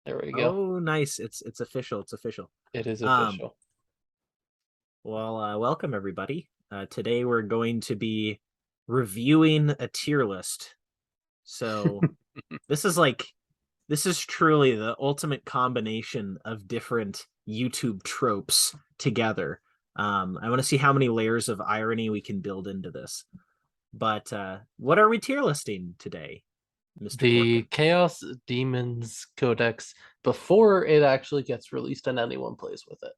There we go. Oh, nice. It's official. It's official. It is Um, official. welcome everybody. Today we're going to be reviewing a tier list. So this is truly the ultimate combination of different YouTube tropes together. I want to see how many layers of irony we can build into this. But what are we tier listing today, Mr. The Corkin? Chaos Demons Codex before it actually gets released and anyone plays with it.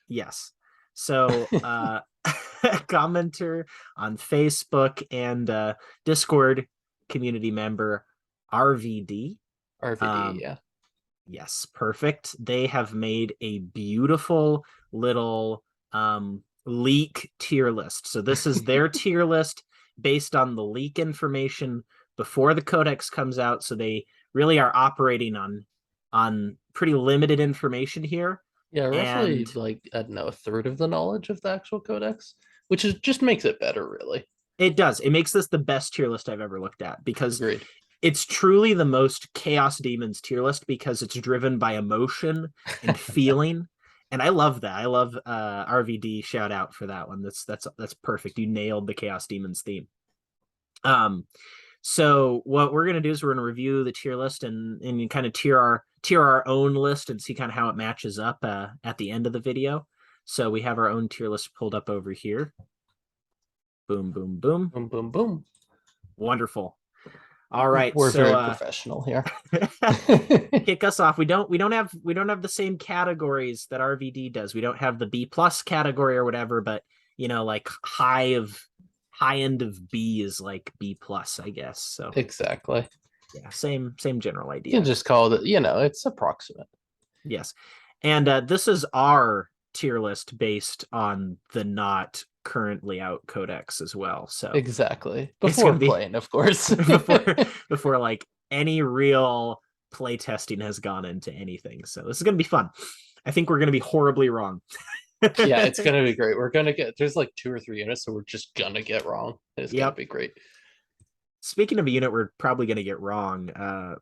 Yes. So commenter on Facebook and Discord community member RVD. RVD, Um, yeah. yes, perfect. They have made a beautiful little leak tier list. So this is their tier list based on the leak information before the codex comes out. So they really are operating on pretty limited information here. Yeah, roughly And like I don't know, a third of the knowledge of the actual codex, which is just makes it better, really. it does. It makes this the best tier list I've ever looked at because Agreed. it's truly the most Chaos Demons tier list because it's driven by emotion and feeling. And I love that. I love RVD shout out for that one. That's perfect. You nailed the Chaos Demons theme. So what we're gonna do is we're gonna review the tier list and kind of tier our own list and see kind of how it matches up at the end of the video. So we have our own tier list pulled up over here. Boom, boom, boom. Boom, boom, boom. Wonderful. All right, We're so very professional here. kick us off. We don't have the same categories that RVD does. We don't have the B plus category or whatever, but like high end of B is like B plus, I guess. So Exactly. yeah, same general You can idea. just call it, it's approximate. Yes. And this is our tier list based on the not currently out codex as well. So Exactly. it's gonna Before be playing, of course. before like any real play testing has gone into anything. So this is gonna be fun. I think we're gonna be horribly wrong. Yeah, it's gonna be great. We're gonna get there's like 2 or 3 units, so we're just gonna get wrong. It's gonna Yep. be great. Speaking of a unit we're probably gonna get wrong,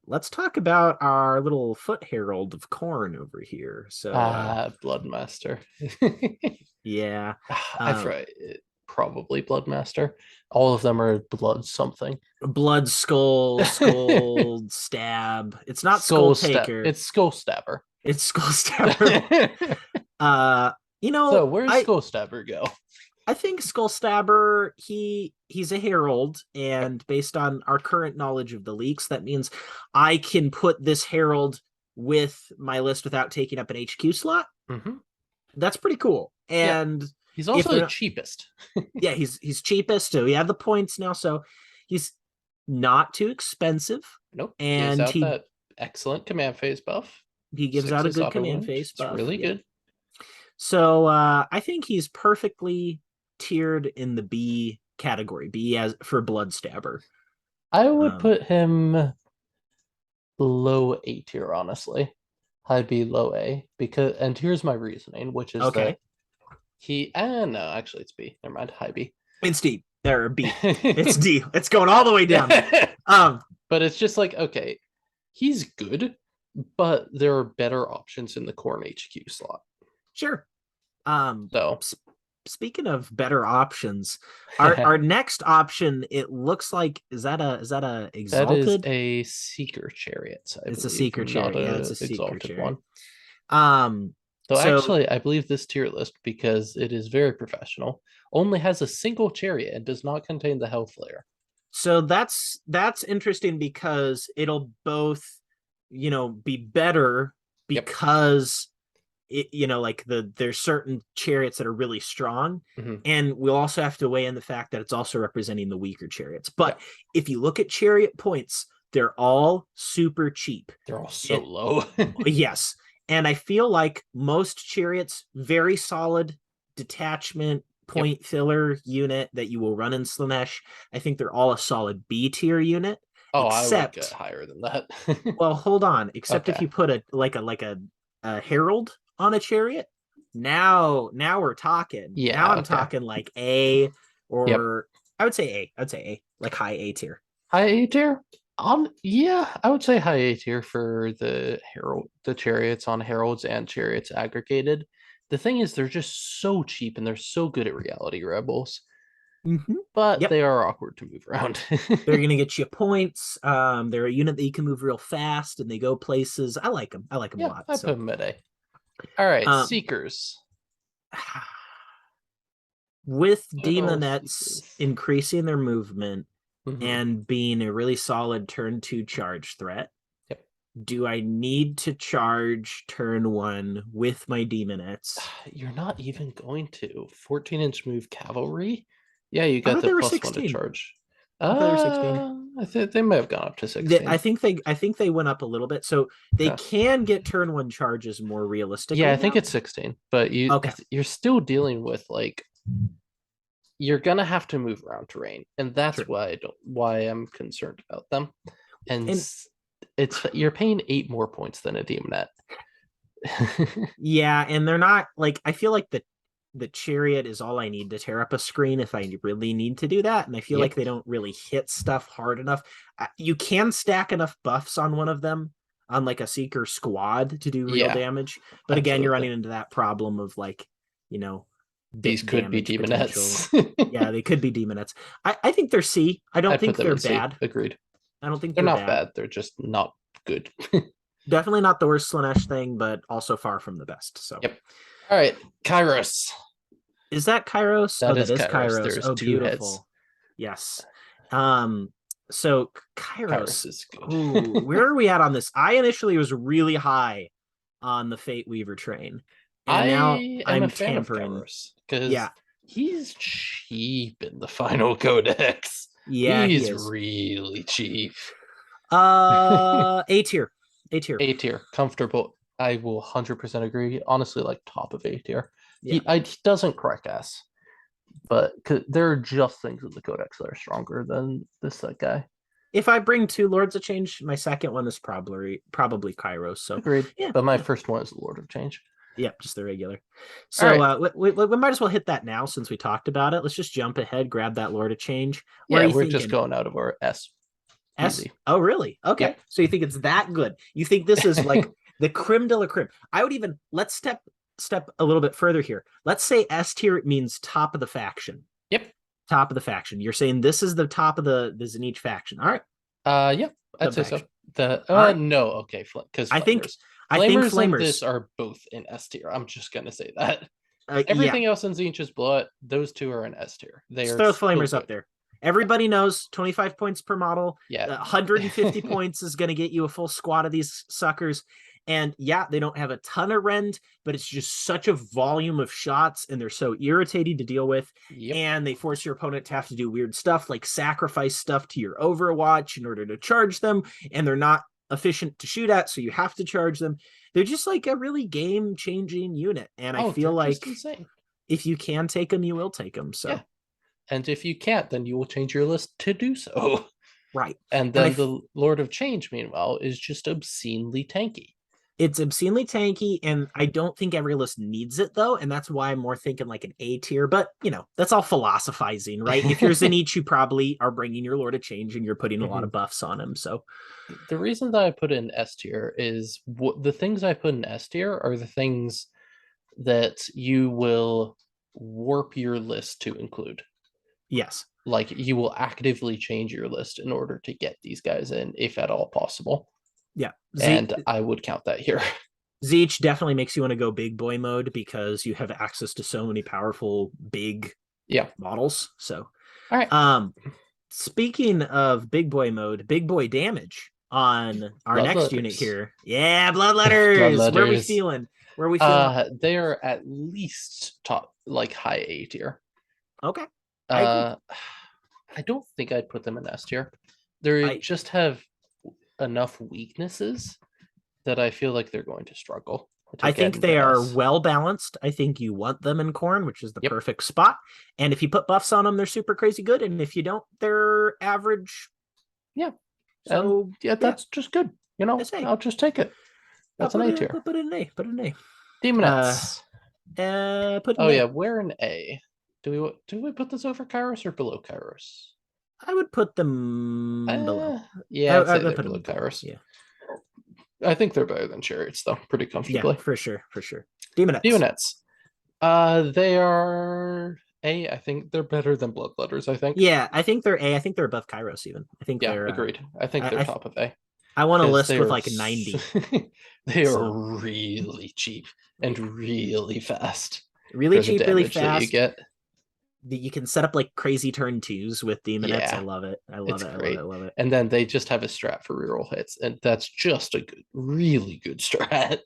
let's talk about our little foot herald of corn over here. So Bloodmaster. yeah. I've Um tried probably Bloodmaster. All of them are blood something. blood skull stab. It's not skull taker. It's Skull Stabber. It's skull stabber. uh So where's I Skull Stabber go? I think Skull Stabber, he's a herald, and based on our current knowledge of the leaks, that means I can put this herald with my list without taking up an HQ slot. Mm-hmm. That's pretty cool. Yeah, And he's if also they're the not, cheapest. yeah, he's cheapest, so we have the points now, so he's not too expensive, Nope, gives and out he that excellent command phase buff. he gives out a 6 good auto command wound. phase It's buff. really Yep. good. So I think he's perfectly tiered in the B category, B as for Bloodstabber. I would put him low A tier, honestly. I'd be low A because, and here's my reasoning, which is Okay, that no, actually it's B. Never mind, high B. it's D. There, B. It's D. It's going all the way down. But it's just like, okay, he's good, but there are better options in the Corn HQ slot. Sure. So Speaking of better options, our next option, it looks like is that a that is exalted? a Seeker Chariot, I It's a believe, seeker not chariot. Yeah, it's a a seeker exalted chariot. one. Though So actually, I believe this tier list, because it is very professional, only has a single chariot and does not contain the health layer. so that's interesting because it'll both, be better Yep. because like there's certain chariots that are really strong, Mhm. and we'll also have to weigh in the fact that it's also representing the weaker chariots. But Yeah. if you look at chariot points, they're all super cheap. They're all so low. Yes. And I feel like most chariots, very solid detachment Yep. point filler unit that you will run in Slaanesh. I think they're all a solid B tier unit. Oh, I would get Except, higher than that. well, hold on. Except if Okay. you put a herald on a chariot, now we're talking. Yeah, Now I'm okay. talking like A, Yep. or I would say A. Like high A tier. High A tier? Yeah, I would say high A tier for the chariots on heralds and chariots aggregated. The thing is, they're just so cheap and they're so good at reality rebels, but Yep. they are awkward to move around. They're going to get you points. They're a unit that you can move real fast and they go places. I like them. I like them a Yeah, lot. I put So, them at A. All right, um, Seekers. with Good old Demonettes Seekers. increasing their movement Mhm. and being a really solid turn 2 charge threat, Yep. do I need to charge turn 1 with my Demonettes? You're not even going to. 14-inch move cavalry? Yeah, you I got thought the they were +1 to 16. charge. I thought they were 16. I think they might have gone up to They, 16. I think they went up a little bit. So they Okay. can get turn 1 charges more Yeah, realistically I think now. it's 16, but Okay. you're still dealing with like you're gonna have to move around terrain, and that's True. why I'm concerned about them. And And it's you're paying 8 more points than a demonette. yeah, and they're not like I feel like the chariot is all I need to tear up a screen if I really need to do that. And I feel like Yep. they don't really hit stuff hard enough. You can stack enough buffs on one of them on like a seeker squad to do real Yeah, damage. But again, you're absolutely. running into that problem of like, you know, These bit could be damage potential. demonettes. Yeah, they could be demonettes. I think they're C. I don't I'd put think them they're in C. bad. Agreed. I don't think They're they're not bad. bad. They're just not good. Definitely not the worst Slaanesh thing, but also far from the best. So Yep. All right, Kairos. is that Kairos? Oh, That that is is Kairos. Kairos. There's Oh, two heads. beautiful. Yes. So Kairos Kairos. is good. Ooh, where are we at on this? I initially was really high on the Fate Weaver train, and now I am a I'm fan of tampering. Kairos because Yeah, he's cheap in the final codex. yeah, he He's is. really cheap. A tier, A tier. A tier, comfortable. I will 100% agree. Honestly, like top of A tier. Yeah. He doesn't crack ass, but there are just things in the codex that are stronger than this guy. If I bring two Lords of Change, my second one is probably Kairos. So Agreed. yeah, But my yeah. first one is the Lord of Change. Yep, just the regular. All So right. we might as well hit that now since we talked about it. Let's just jump ahead, grab that Lord of Change. Where are Yeah, you we're just thinking? going out of our S. S? Easy. Oh, really? Okay. Yep. So you think it's that good? You think this is like the creme de la creme? I would even let's step a little bit further here. Let's say S tier means top of the faction. Yep. Top of the faction. You're saying this is the top of the Zenith faction. All right. Yep, I'd say so. Subfaction. The All right. no, okay, because I think flamers. I think Flamers and flamers. this are both in S tier. I'm just gonna say that. Yeah. Everything else in Zinch's blood, those two are in S tier. They Just are throw still flamers up good. there. Everybody knows 25 points per model. Yeah. 150 points is going to get you a full squad of these suckers. And yeah, they don't have a ton of rend, but it's just such a volume of shots and they're so irritating to deal with. Yep. And they force your opponent to have to do weird stuff like sacrifice stuff to your Overwatch in order to charge them. And they're not efficient to shoot at, so you have to charge them. They're just like a really game changing unit. And I Oh, feel they're just like insane. if you can take them, you will take them. So, Yeah. And if you can't, then you will change your list to do so. right. And And then the Lord of Change, meanwhile, is just obscenely tanky. it's obscenely tanky, and I don't think every list needs it though, and that's why I'm more thinking like an A tier. But that's all philosophizing, right? If you're Zenith, you probably are bringing your Lord of Change, and you're putting a lot of buffs on him. So The reason that I put in S tier is the things I put in S tier are the things that you will warp your list to include. yes, Like you will actively change your list in order to get these guys in, if at all possible. yeah. And I would count that here. Zeech definitely makes you want to go big boy mode because you have access to so many powerful big Yeah. models. So, All right. speaking of big boy mode, big boy damage on our next unit here. Yeah, Bloodletters. Where are we Bloodletters. feeling? Where are we feeling? They are at least top, like high A tier. Okay. I don't think I'd put them in S tier. They just have enough weaknesses that I feel like they're going to struggle. I think they are well balanced. I think you want them in Corn, which is the perfect spot. And if you put buffs on them, they're super crazy good. And if you don't, they're average. Yeah. So that's just good. I'll just take it. That's an A tier. Put it in A. Put it in A. Demonettes. Put oh yeah, we're an A. Do we put this over Kairos or below Kairos? I would put them below. Yeah, I'd I say would they're put them below Kairos. Yeah. I think they're better than Chariots, though, pretty Yeah, comfortably. for sure, for sure. Demonettes. Demonettes. They are A. I think they're better than Bloodletters, I think. Yeah, I think they're A. I think they're above Kairos even. I think Yeah, they're agreed. I think they're I top of A. I want a Because list they with are like 90. they are So really cheap and really fast really for the cheap, really damage that you fast. get. You can set up like crazy turn twos with demonettes. I Yeah, love it. I love it's it. I love it. great. I love it. And then they just have a strat for reroll hits, and that's just a good, really good strat.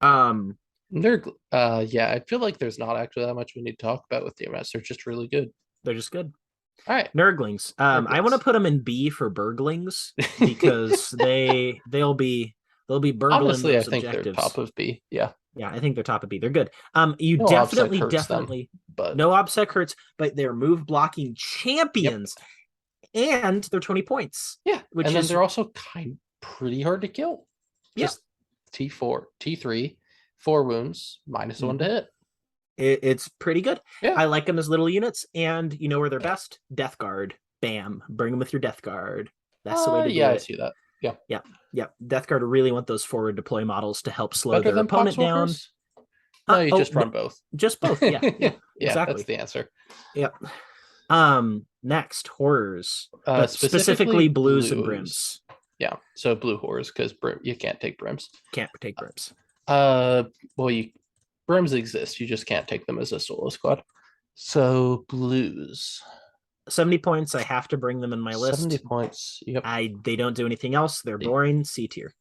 Um, They're yeah, I feel like there's not actually that much we need to talk about with DMS. They're just really good. they're just good. All right. Nurglings. I want to put them in B for Burglings because they'll be burgling Honestly, I those think they're objectives. top of B. Yeah. Yeah, I think they're top of B. They're good. You No definitely them, but no obsec hurts, but they're move blocking champions, and they're 20 points. Yeah, which and is then they're also pretty hard to kill. Just T4, T3, 4 wounds, -1 to hit. It's pretty good. Yeah. I like them as little units, and you know where they're best? Death Guard. Bam. Bring them with your Death Guard. That's the way to do it. Yeah, I see that. Yeah. Yeah. Yeah. Death Guard really want those forward deploy models to help slow Better their opponent down. No, you just run both. Just both. Yeah. Yeah. Yeah, exactly. that's the answer. Yep. Next, horrors. But specifically blues and brims. Yeah. So blue horrors, because you can't take brims. Can't take brims. Well, brims exist. You just can't take them as a solo squad. So blues. 70 points. I have to bring them in my list. 70 points. Yep. They don't do anything else. They're boring. C tier.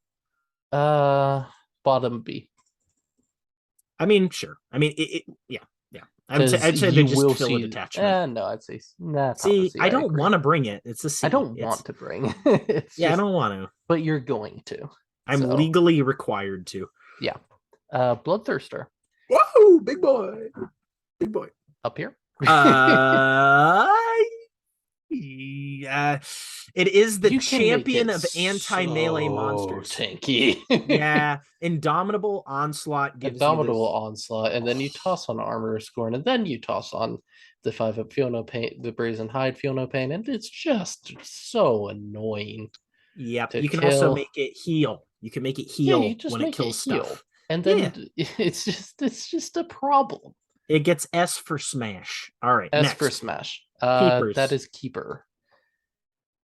Bottom B. I mean, sure. I mean, yeah. I'd say they just fill a detachment. No, I'd say nah. See, I don't want to bring it. It's a C. I don't want to bring. I don't want to. But you're going to. I'm legally required to. Yeah. Bloodthirster. Whoa, big boy. Big boy. Up here? It is the champion of anti-melee monsters. Tanky. Yeah. Indomitable Onslaught gives Indomitable Onslaught, and then you toss on Armor Scorn, and then you toss on the 5-up Feel No Pain, the Brazen Hide Feel No Pain, and it's just so annoying. Yep. You can also make it heal. You can make it heal when it kills stuff. And then it's just a problem. It gets S for smash. All right. S for smash. Keepers. That is keeper.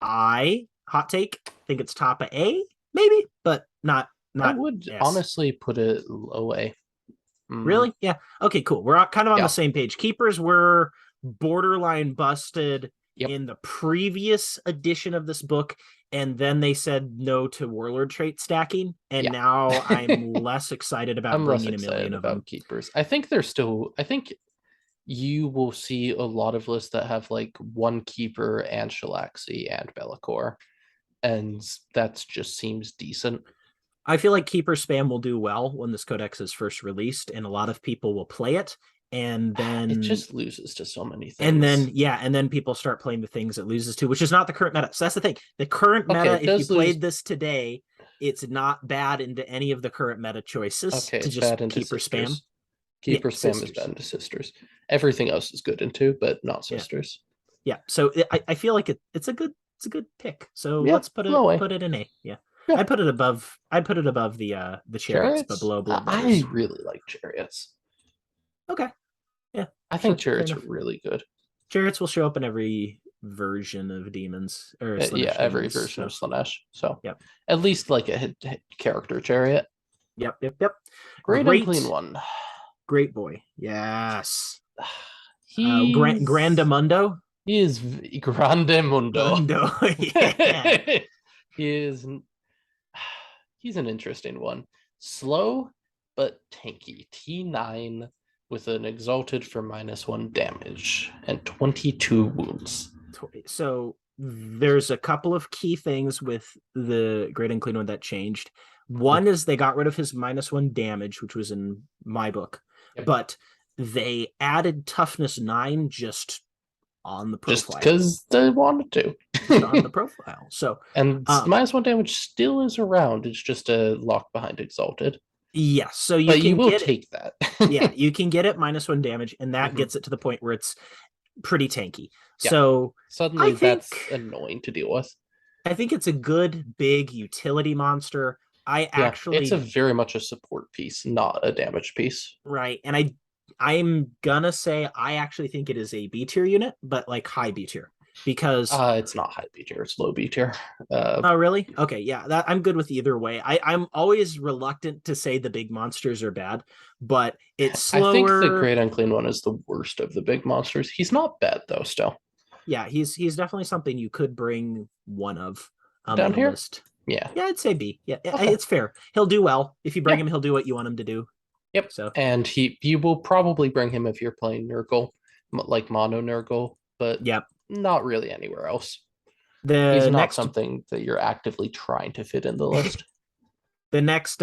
Hot take, think it's top of A, maybe, but not. I would honestly put it low A. Really? Yeah. Okay, cool. We're kind of on the same page. Keepers were borderline busted in the previous edition of this book, and then they said no to warlord trait stacking, and now I'm less excited about bringing a million of them. Keepers. I think they're still. I think you will see a lot of lists that have like one keeper and Shalaxi and Bellicor, and that just seems decent. I feel like keeper spam will do well when this codex is first released, and a lot of people will play it, and then it just loses to so many things. And then people start playing the things it loses to, which is not the current meta. So that's the thing. The current meta, if you played this today, it's not bad into any of the current meta choices. Okay, to just keeper spam. Keeper spam is bad into sisters. Everything else is good into, but not sisters. Yeah. So I feel like it's a good pick. So let's put it in A. Yeah. I put it above the chariots, but below Bloodthirsters. I really like chariots. Okay. Yeah. I think chariots are really good. Chariots will show up in every version of demons or Slaanesh every version of Slaanesh. So at least like a character chariot. Yep. Great and clean one. Great boy. Yes. Grandamundo. He is Grandamundo. Yeah. He's an interesting one. Slow but tanky. T9 with an exalted for -1 damage and 22 wounds. So there's a couple of key things with the Great and Clean one that changed. One is they got rid of his -1 damage, which was in my book, but they added toughness 9 just on the profile. Just because they wanted to. On the profile. So -1 damage still is around. It's just a lock behind exalted. Yes, so you will take that. Yeah, you can get it -1 damage, and that gets it to the point where it's pretty tanky. Yeah. So I Suddenly think that's annoying to deal with. I think it's a good big utility monster. I Yeah, it's a actually very much a support piece, not a damage piece. right, and I'm gonna say I actually think it is a B tier unit, but like high B tier because It's not high B tier, it's low B tier. oh really? Okay, yeah, that I'm good with either way. I'm always reluctant to say the big monsters are bad, but it's I think the slower. Great Unclean One is the worst of the big monsters. He's not bad though, still. Yeah, he's definitely something you could bring one of in Down the here? list. Yeah. Yeah, I'd say B. Yeah, Okay. it's fair. He'll do well. If you bring Yeah. him, he'll do what you want him to do. Yep. So And you will probably bring him if you're playing Nurgle, like mono Nurgle, but yeah. not really anywhere else. He's The not next something that you're actively trying to fit in the list. the next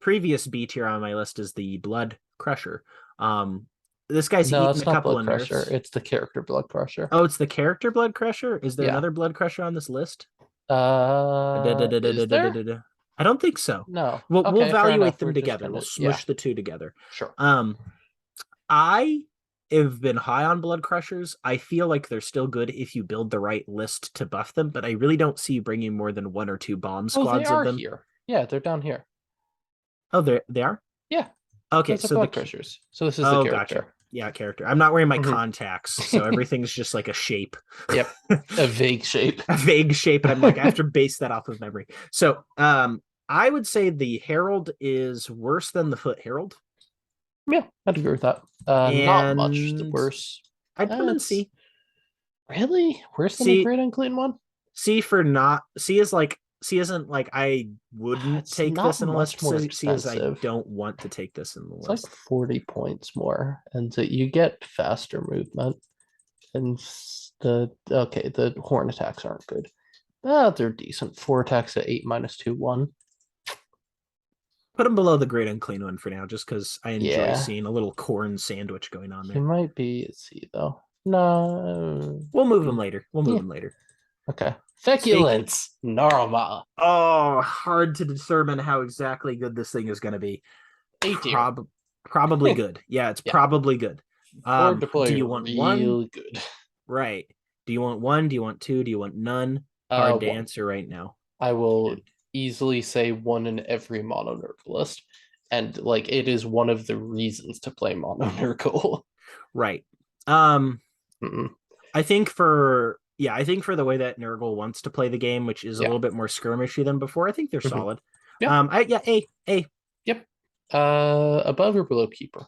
previous B tier on my list is the Blood Crusher. This guy's No, eaten it's a not couple Blood of Crusher. nerfs. It's the character Blood Crusher. Oh, it's the character Blood Crusher? Is there Yeah. another Blood Crusher on this list? Is there? I don't think so. No. We'll Okay, fair evaluate enough. them We're just together. We'll gonna, yeah, smush the two together. sure. I have been high on Blood Crushers. I feel like they're still good if you build the right list to buff them, but I really don't see you bringing more than one or two bomb Oh, they squads of are them. here. Yeah, they're down here. Oh, they are? Yeah, Okay, those are so Blood Crushers. So this is the oh, gotcha. character. Yeah, character. I'm not wearing my Mhm. contacts, so everything's just like a shape. Yep, a vague shape. A vague shape, and I'm like, I have to base that off of memory. So, I would say the Herald is worse than the Foot Herald, Yeah, I'd agree with that. Not much the and worse. I'd put him in It's C. really worse than the C Great Unclean One. C for not C is like C isn't like I wouldn't It's take not this in the much list. more C is I expensive. don't want to take this in the It's like list. 40 points more, and so you get faster movement. And the horn attacks aren't good. They're decent. 4 attacks at 8 -2 1. Put him below the Great Unclean One for now, just because I enjoy Yeah, seeing a little corn sandwich going on he there. might be at C though. No. We'll move him later. We'll move Yeah. him later. Okay. Speak. Feculence. Norma. Oh, hard to determine how exactly good this thing is going to be. A tier. Probably good. Yeah, it's Yeah. probably good. Or deploy Do you want one? real good. Right. Do you want one? Do you want two? Do you want none? Hard to One. answer right now. I will easily say one in every mono Nurgle list. And like it is one of the reasons to play mono Nurgle. Right. Mm-mm. I think for the way that Nurgle wants to play the game, which is a Yeah. little bit more skirmishy than before, I think they're Mhm. solid. Yeah. A. Yep. Above or below keeper?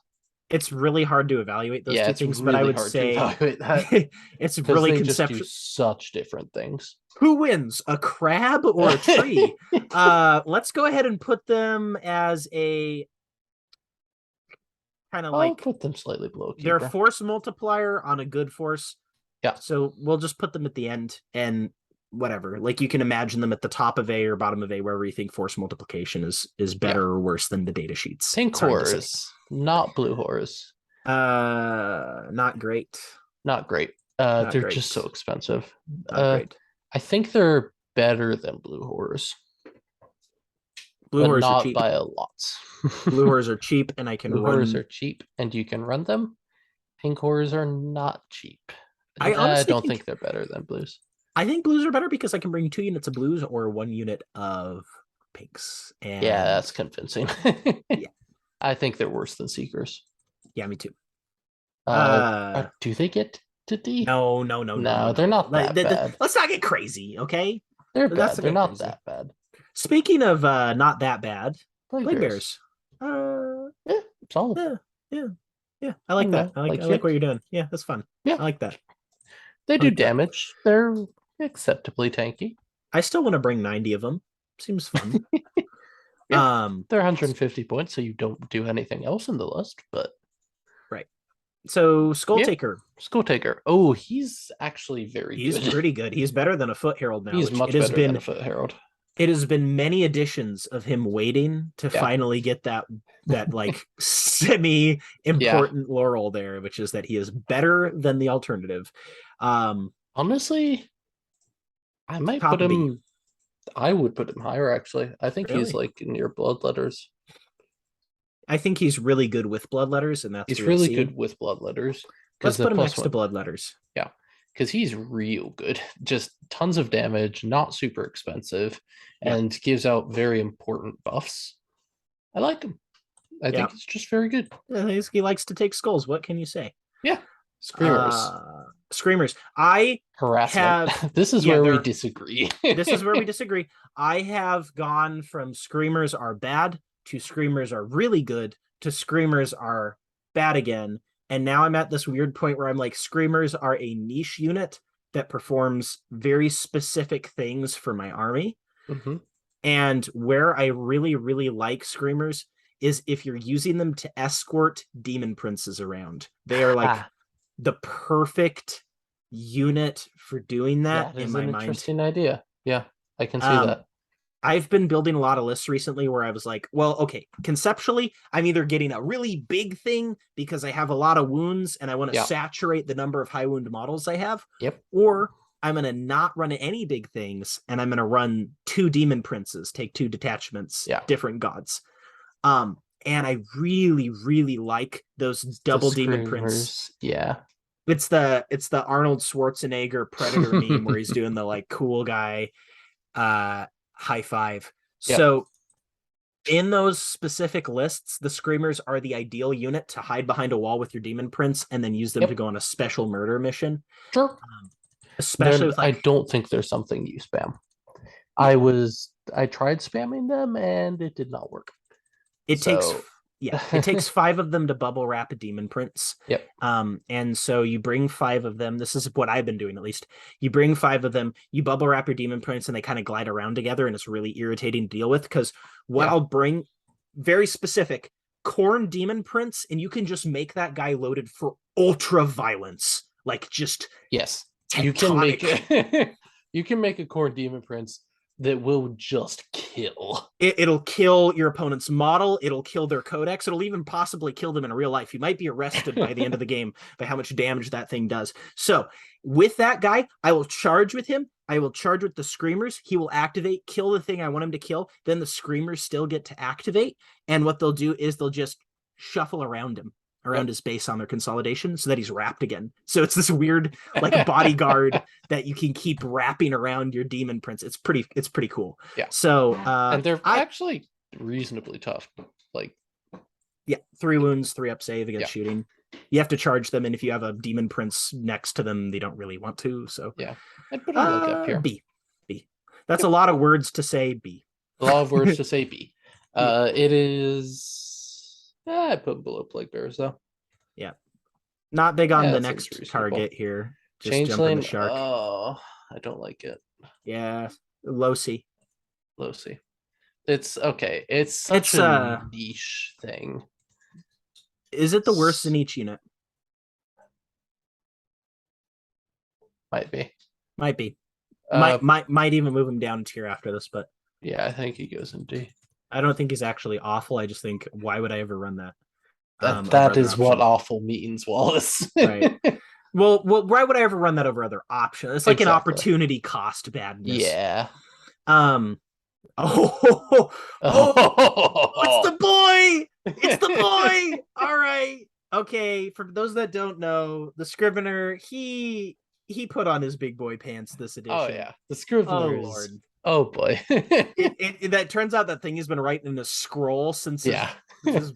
It's really hard to evaluate those Yeah, two it's things, but I really would hard to say evaluate that it's because really they just do conceptual. such different things. Who wins, a crab or a tree? Let's go ahead and put them as a kind of I'll like put them slightly below their keeper. force multiplier on a good force. Yeah. So we'll just put them at the end and whatever. Like you can imagine them at the top of A or bottom of A, wherever you think force multiplication is better or worse than the data sheets. Pink horrors, not blue horrors. Not great. Not great. Not They're great. just so expensive. Not great. I think they're better than blue horrors. Blue but horrors are not cheap. by a lot. Blue horrors are cheap, and I can Blue run. horrors are cheap, and you can run them. Pink horrors are not cheap. I honestly don't think they're better than blues. I think blues are better because I can bring 2 units of blues or 1 unit of pinks. And yeah, that's convincing. yeah. I think they're worse than seekers. Yeah, me too. Do they get to D? No, they're not that bad. Let's not get crazy, okay? They're bad. They're not that bad. Speaking of not that bad, Plague Bears. Yeah, solid. Yeah. I like that. I like what you're doing. Yeah, that's fun. Yeah, I like that. They do damage. They're acceptably tanky. I still want to bring 90 of them. Seems fun. Yeah, they're 150 points, so you don't do anything else in the list, but right. So Skulltaker. Skulltaker. Oh, he's actually good. He's pretty good. He's better than a Foot Herald now. He's much better than a Foot Herald. It has been many editions of him waiting to finally get that like semi important laurel there, which is that he is better than the alternative. Honestly, I might put him. I would put him higher. Actually, I think he's like near Bloodletters. I think he's really good with Bloodletters, and that's he's really good with Bloodletters. because Let's the put him plus next to one, Bloodletters. yeah, because he's real good. Just tons of damage, not super expensive, Yep. and gives out very important buffs. I like him. I think Yep. it's just very good. He likes to take skulls. What can you say? Yeah. Screamers. Screamers. I Harassment. have This is yeah, where we they're disagree. this is where we disagree. I have gone from screamers are bad to screamers are really good to screamers are bad again. And now I'm at this weird point where I'm like, screamers are a niche unit that performs very specific things for my army. Mm-hmm. And where I really, really like screamers is if you're using them to escort demon princes around. They are like the perfect unit for doing that in is my an mind. interesting idea. Yeah, I can see that. I've been building a lot of lists recently where I was like, well, okay, conceptually, I'm either getting a really big thing because I have a lot of wounds and I want to saturate the number of high wound models I have. Yep. Or I'm going to not run any big things and I'm going to run 2 demon princes, take 2 detachments, different gods. And I really, really like those double demon prince. Yeah. It's the Arnold Schwarzenegger Predator meme where he's doing the like cool guy high five. So in those specific lists, the screamers are the ideal unit to hide behind a wall with your demon prince and then use them to go on a special murder mission. Sure. Especially with like, I don't think there's something you spam. I tried spamming them and it did not work. It takes 5 of them to bubble wrap a demon prince. Yep. And so you bring 5 of them. This is what I've been doing, at least. You bring 5 of them, you bubble wrap your demon prince, and they kind of glide around together, and it's really irritating to deal with. Because what I'll bring, very specific, Corn demon prince, and you can just make that guy loaded for ultra violence, like just You can make it. You can make a Corn demon prince that will just kill. It'll kill your opponent's model. It'll kill their codex. It'll even possibly kill them in real life. You might be arrested by the end of the game by how much damage that thing does. So with that guy, I will charge with him. I will charge with the screamers. He will activate, kill the thing I want him to kill. Then the screamers still get to activate. And what they'll do is they'll just shuffle around him, around his base on their consolidation so that he's wrapped again. So it's this weird like bodyguard that you can keep wrapping around your demon prince. It's pretty cool. Yeah. So and they're actually reasonably tough. Like 3 wounds, 3 up save against shooting. You have to charge them, and if you have a demon prince next to them, they don't really want to. So I'd put them up here. B. That's a lot of words to say B. A lot of words to say B. It is I put below Plague Bears though. Yeah. Not big on the next target here. Just Changeling, the shark. Oh, I don't like it. Yeah. Low C. Low C. It's okay. It's such a niche thing. Is it the worst in each unit? Might be. Might even move him down a tier after this, but yeah, I think he goes in D. I don't think he's actually awful. I just think, why would I ever run that? That is what awful means, Wallace. Right. Well, why would I ever run that over other options? It's like an opportunity cost badness. Yeah. Oh, it's the boy! It's the boy! All right. Okay, for those that don't know, the Scrivener, he put on his big boy pants this edition. Oh yeah, the Scrivener. Oh Lord. Oh boy. That turns out that thing has been writing in a scroll since his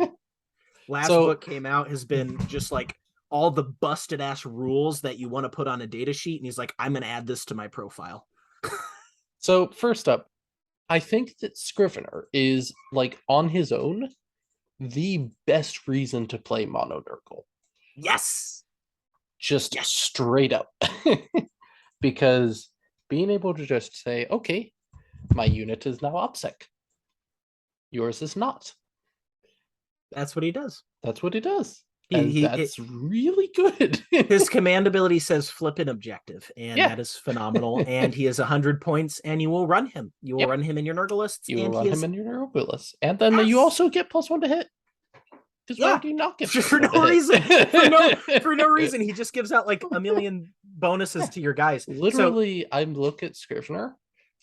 last book came out, has been just like all the busted ass rules that you want to put on a data sheet, and he's like, I'm gonna add this to my profile. So first up, I think that Scrivener is, like, on his own, the best reason to play Mono Nurgle. Yes. Just straight up. Because being able to just say, okay, my unit is now OPSEC. Yours is not. That's what he does. That's what he does. That's really good. His command ability says flip an objective, and that is phenomenal. And he is 100 points, and you will run him. You will run him in your Nurgle lists. You will run him in your Nurgle lists. And then you also get +1 to hit. Because why do you not get for no reason? For no reason. He just gives out like a million bonuses to your guys. Literally, I look at Scrivener,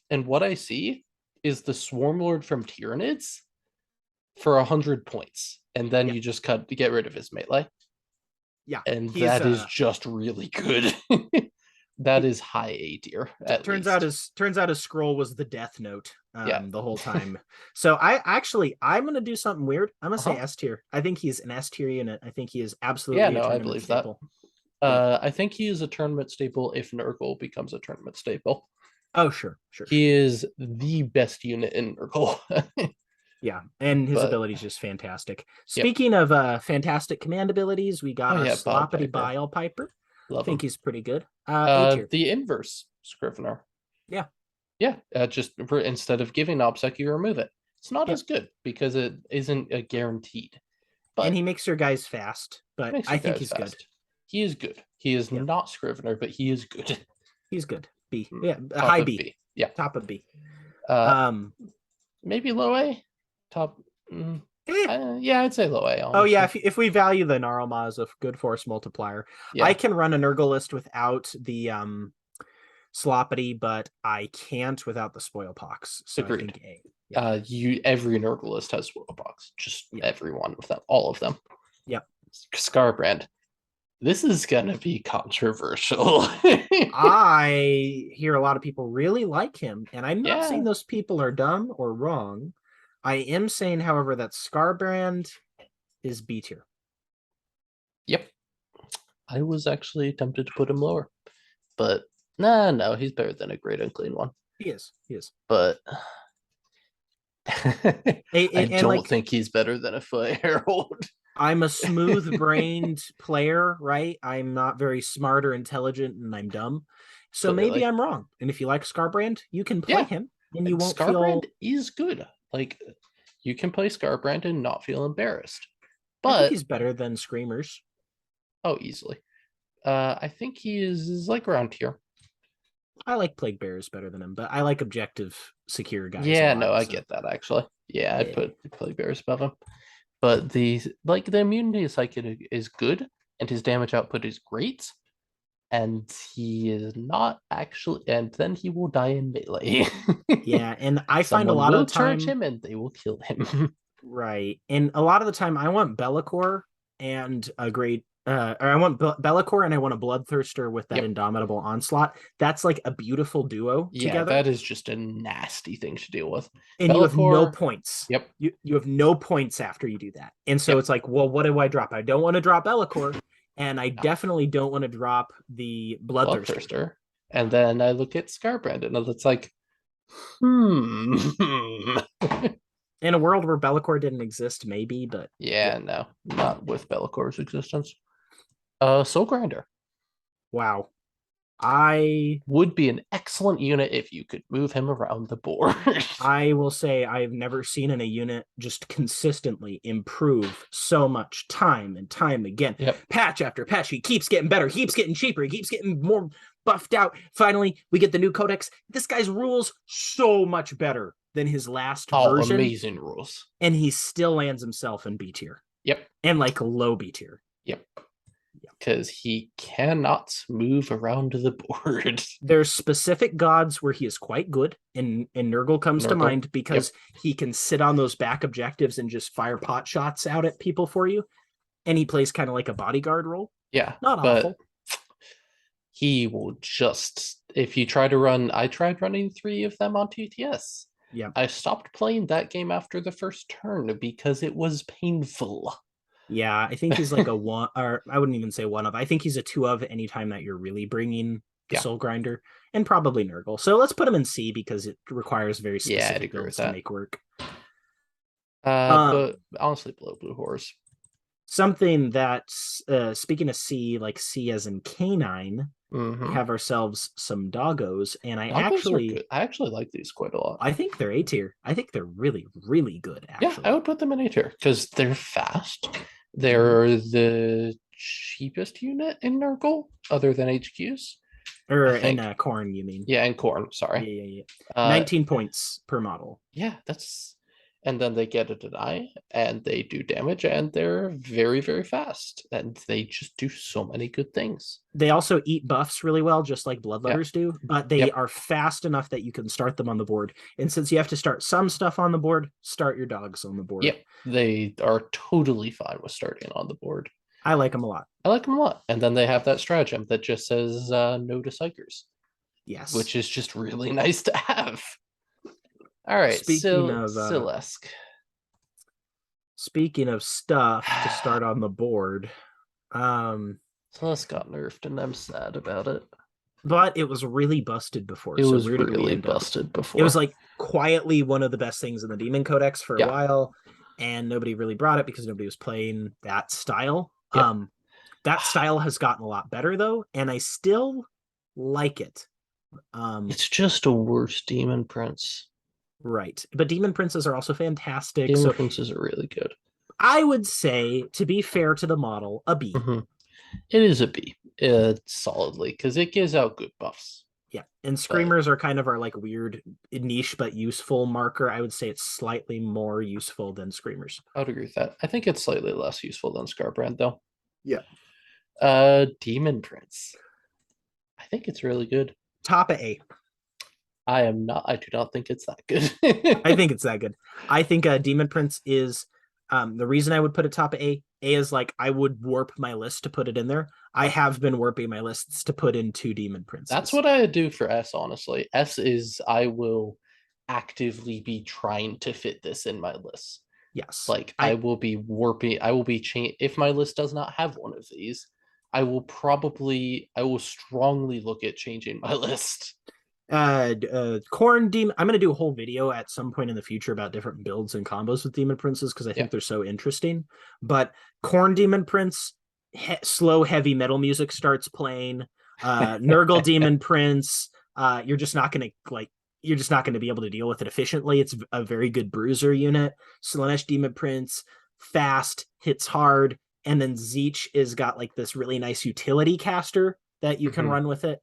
and what I see is the Swarmlord from Tyranids for 100 points. And then you just get rid of his melee. Yeah, and he's that is just really good. That is high A tier at turns least. out his scroll was the death note Yeah. the whole time. So I'm gonna do something weird. I'm gonna say S tier. I think he's an S tier unit. I think he is Yeah, absolutely a no, I tournament believe that. staple. Yeah. I think he is a tournament staple if Nurgle becomes a tournament staple. Oh, sure. He is the best unit in Nurgle. Yeah, and his But ability is just fantastic. yep. Speaking of fantastic command abilities, we got Oh our yeah, Bile Sloppity Piper. Bile Piper. I Love think him. he's pretty good. A tier. The inverse Scrivener. Yeah. Yeah, just instead of giving OBSEC, you remove it. It's not Yep. as good because it isn't a guaranteed, And but he makes your guys fast, but makes I your think guys he's good. fast. He is good. He is Yeah, not Scrivener, but he is good. he's good. B. Yeah, a Top high of B. B. Yeah. Top of B. Uh, Um maybe low A. Top. Mm, eh. yeah, I'd say low A. Oh yeah, Honestly. if we value the Gnarlmaw as a good force multiplier, I Yeah. can run a Nurgle list without the Sloppity, but I can't without the Spoil Pox. So I Agreed. think A. Yeah. Every Nurgle list has Box. Just Yeah. every one of them. All of them. Yep. Scarbrand. This is gonna be controversial. I hear a lot of people really like him, and I'm not saying Yeah. those people are dumb or wrong. I am saying, however, that Scarbrand is B tier. Yep. I was actually tempted to put him lower, but no, he's better than a great unclean one. He is. He is. But I And don't like, think he's better than a Foot Herald. I'm a smooth-brained player, right? I'm not very smart or intelligent, and I'm dumb. So maybe Clearly. I'm wrong. And if you like Scarbrand, you can play Yeah. him, and you won't Scarbrand feel. is good. Like you can play Scarbrand and not feel embarrassed. I think But he's better than Screamers. oh, easily. I think he is like around here. I like Plague Bearers better than him, but I like objective secure guys a Yeah, lot. no, I So get that actually. Yeah, I'd yeah. put Plague Bears above him. But the immunity cycle is good, and his damage output is great, and he is not actually. And then he will die in melee. Yeah, and I find a Someone lot of will the charge time, him, and they will kill him. right, and a lot of the time I want Be'lakor and a great or I want Be'lakor and I want a Bloodthirster with that Yep. Indomitable Onslaught. That's like a beautiful duo Yeah, together. that is just a nasty thing to deal with. And you have no Be'lakor. points. Yep. You have no points after you do that. And so Yep. it's like, well, what do I drop? I don't want to drop Be'lakor, and I definitely don't want to drop the Bloodthirster. Bloodthirster. And then I look at Scarbrand, and it's like, hmm. In a world where Be'lakor didn't exist, maybe, but Yeah, no, not with Bellacor's existence. Soul Grinder wow. I would be an excellent unit if you could move him around the board. I will say I've never seen in a unit just consistently improve so much time and time again. Yep. Patch after patch, he keeps getting better, he keeps getting cheaper, he keeps getting more buffed out. Finally, we get the new codex. This guy's rules so much better than his last version. Amazing rules. And he still lands himself in B tier. Yep. And like low B tier. Yep. Because he cannot move around the board. There's specific gods where he is quite good, and Nurgle comes to mind because he can sit on those back objectives and just fire pot shots out at people for you. And he plays kind of like a bodyguard role. Yeah. Not awful. He will just, if you try to run, I tried running 3 of them on TTS. Yeah. I stopped playing that game after the first turn because it was painful. Yeah, I think he's like a 1, or I wouldn't even say 1 of. I think he's a 2 of anytime that you're really bringing the Soul Grinder, and probably Nurgle. So let's put him in C because it requires very specific builds to make work. But honestly, below Blue Horse. Something that's speaking of C, like C as in canine, we have ourselves some doggos, and I actually like these quite a lot. I think they're A tier. I think they're really, really good. Actually, yeah, I would put them in A tier because they're fast. They're the cheapest unit in Nurgle, other than HQs. Or in Khorne, you mean? Yeah, in Khorne. Sorry. Yeah. 19 points per model. Yeah, that's. And then they get a deny, and they do damage, and they're very, very fast, and they just do so many good things. They also eat buffs really well, just like Bloodletters do, but they are fast enough that you can start them on the board. And since you have to start some stuff on the board, start your dogs on the board. Yep, they are totally fine with starting on the board. I like them a lot. I like them a lot. And then they have that stratagem that just says no to psychers, Yes. which is just really nice to have. All right, Speaking of Silesk. speaking of stuff to start on the board, Silesk got nerfed, and I'm sad about it. but it was really busted before. It So was where did we really end up? busted It was before. like quietly one of the best things in the Demon Codex for a Yeah, while, and nobody really brought it because nobody was playing that style. yeah. That style has gotten a lot better though, and I still like it. It's just a worse Demon Prince. Right. But Demon Princes are also fantastic. Demon So Princes are really good. I would say, to be fair to the model, a B. Mm-hmm. It is a B, solidly, because it gives out good buffs. Yeah. And Screamers are kind of our like weird niche but useful marker. I would say it's slightly more useful than Screamers. I would agree with that. I think it's slightly less useful than Scarbrand, though. Yeah. Demon Prince. I think it's really good. Top A. I do not think it's that good. I think it's that good. I think Demon Prince is the reason I would put it top A. A is like I would warp my list to put it in there. I have been warping my lists to put in 2 Demon Princes. That's what I do for S, honestly. S is I will actively be trying to fit this in my list. Yes. Like I will be warping, I will be changing. If my list does not have one of these, I will strongly look at changing my list. Corn Demon. I'm going to do a whole video at some point in the future about different builds and combos with Demon Princes because I think they're so interesting. But Corn Demon Prince, slow heavy metal music starts playing. Nurgle Demon Prince, you're just not going to be able to deal with it efficiently. It's a very good bruiser unit. Slaanesh Demon Prince, fast, hits hard, and then Zeech is got like this really nice utility caster that you can run with it.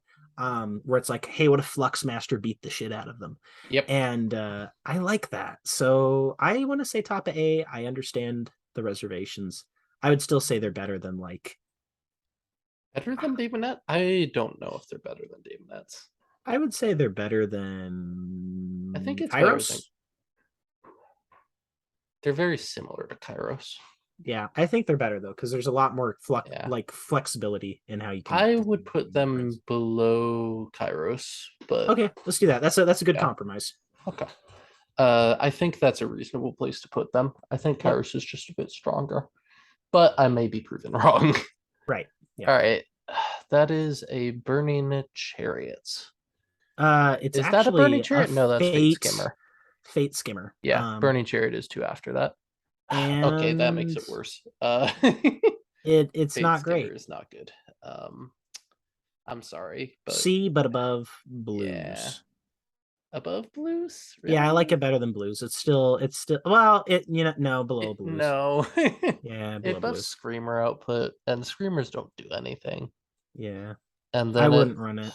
Where it's like, hey, what if Flux Master beat the shit out of them? Yep. And I like that. So I want to say top of A. I understand the reservations. I would still say they're better than like. Better than Daemonette? I don't know if they're better than Daemonettes. I would say they're better than. I think it's Kairos. better than... They're very similar to Kairos. Yeah, I think they're better though because there's a lot more like flexibility in how you can. I would put them below Kairos, but okay, let's do that. That's a good compromise. Okay. I think that's a reasonable place to put them. I think Kairos is just a bit stronger, but I may be proven wrong. Right. Yeah. All right. That is a Burning Chariots. Is that a Burning Chariot? No, that's Fate Skimmer. Fate Skimmer. Yeah, Burning Chariot is 2 after that. And okay, that makes it worse. It's Fate not Skimmer great. is not good. I'm sorry, but C, but above blues. Yeah. Above blues? Really? Yeah, I like it better than blues. It's still well, below blues. No. Yeah, it buffs Screamer output, and Screamers don't do anything. Yeah. And then I wouldn't run it.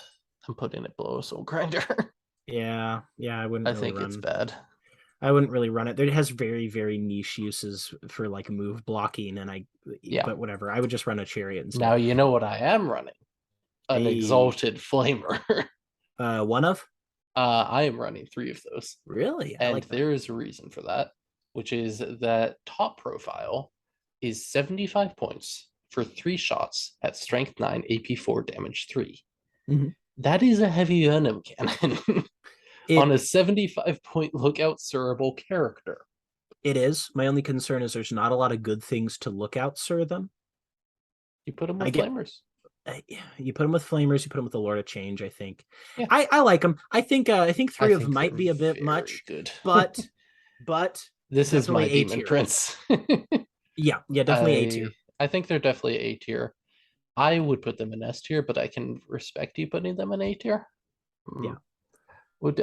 I'm putting it below a Soul Grinder. Yeah, I wouldn't. I think it's bad. I wouldn't really run it. It has very, very niche uses for like move blocking, and but whatever. I would just run a Chariot instead. Now you know what I am running? An Exalted Flamer. One of? I am running 3 of those. Really? And there is a reason for that, which is that top profile is 75 points for 3 shots at strength 9, AP 4, damage 3. Mm-hmm. That is a heavy venom cannon on a 75-point lookout Surable character. It is. My only concern is there's not a lot of good things to lookout Sir them. You put them with Flamers. You put them with Flamers. You put them with the Lord of Change. I think. Yeah. I like them. I think 3 of them might be a bit much. Good. but this is my Demon Prince. yeah, definitely A tier. I think they're definitely A tier. I would put them in S tier, but I can respect you putting them in A tier. Yeah.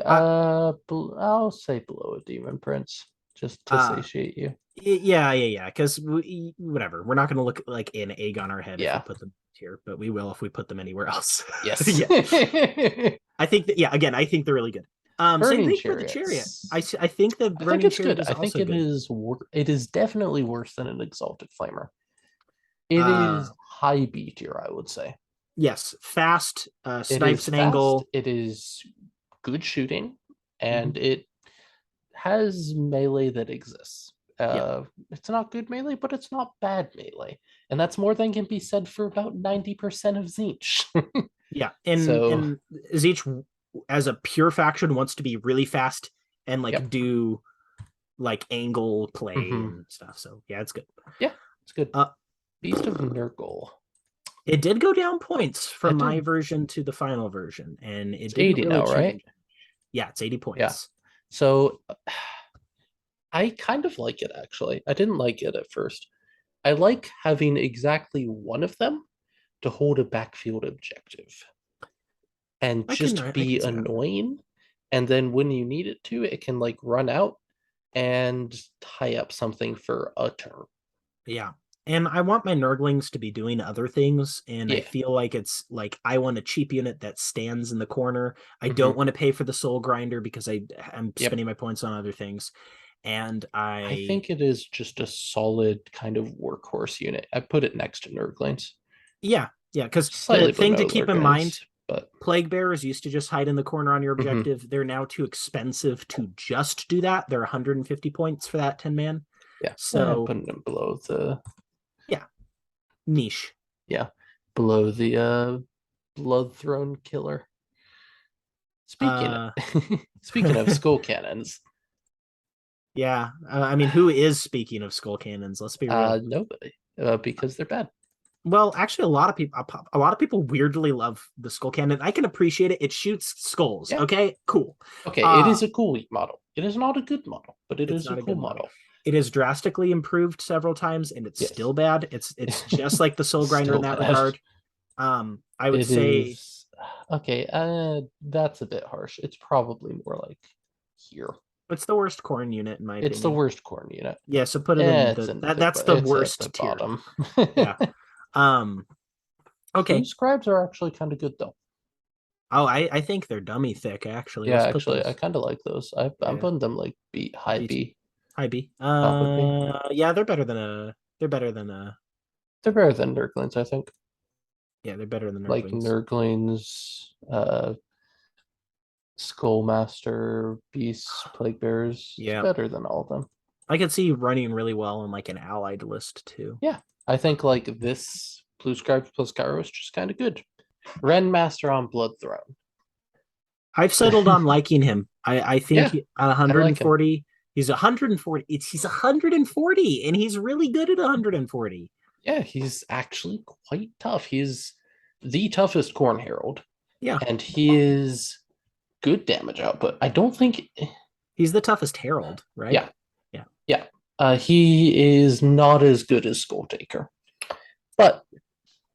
I'll say below a Demon Prince just to satiate you. Yeah. Because whatever, we're not going to look like an egg on our head if we put them here, but we will if we put them anywhere else. Yes. I think that. Yeah. Again, I think they're really good. Same thing for the Chariot. I think the Burning Chariot is also good. It is definitely worse than an Exalted Flamer. It is high B tier, I would say. Yes, fast, snipes an angle. It is good shooting, and it has melee that exists. It's not good melee, but it's not bad melee. And that's more than can be said for about 90% of Tzeentch. Yeah, and So, and Tzeentch as a pure faction wants to be really fast and like yep. do like angle play Mhm. and stuff. So yeah, it's good. Yeah, it's good. Uh, Beast of Nurgle. it did go down points from It my did. version to the final version, and it It's didn't 80 really now, right? change. Yeah, it's 80 Yeah. points. So I kind of like it actually. I didn't like it at first. I like having exactly one of them to hold a backfield objective and just I be can see that. annoying. And then when you need it to, it can like run out and tie up something for a turn. Yeah. And I want my Nurglings to be doing other things. And I Yeah. feel like it's like I want a cheap unit that stands in the corner. I Hmm. don't want to pay for the soul grinder because I'm Yep. spending my points on other things. And I I think it is just a solid kind of workhorse unit. I put it next to Nurglings. yeah, yeah, because the Slightly thing to below keep in mind, Nurglings, but plague bearers used to just hide in the corner on your mhm. objective. They're now too expensive to just do that. They're 150 points for that 10 man. Yeah. I'm So putting them below the yeah, niche. yeah, below the Blood Throne Killer. Speaking Uh speaking of skull cannons, yeah, I mean, who is speaking of skull cannons? Let's be real. nobody, because they're bad. Well, actually, a lot of people weirdly love the skull cannon. I can appreciate it. It shoots skulls. Yeah. Okay, cool. Okay, it Uh is a cool model. It is not a good model, but it it's is a not a cool good model. model. It is drastically improved several times, and it's Yes. still bad. It's just like the soul grinder in Still that bad. regard. I would It say, is okay, that's a bit harsh. It's probably more like here. it's the worst corn unit in my It's the opinion. worst corn unit. Yeah, so put it in It's the in the that's the it's at the worst tier. bottom. Yeah. Um. Blue Okay. scribes are actually kind of good though. Oh, I think they're dummy thick. Actually, Yeah, let's put actually, I those. kind of like those. I'm Yeah. putting them like B, high B B, high B. top of B. Yeah, they're better than a. They're better than a. They're better than Nurglings, I think. Yeah, they're better than Like Nurglings. Nurglings, Skullmaster, Beasts, Plague Bears. It's Yeah, better than all of them. I could see running really well in like an allied list too. Yeah, I think like this Blue Scribes plus Gyro is just kind of good. Ren Master on Blood Throne. I've settled on liking him. I think Yeah, at I like him. 140, he's 140. He's 140, and he's really good at 140. Yeah, he's actually quite tough. He's the toughest Corn Herald, Yeah, and he is good damage output. I don't think. he's the toughest herald, right? Yeah, Yeah. yeah. He is not as good as Skull Taker, but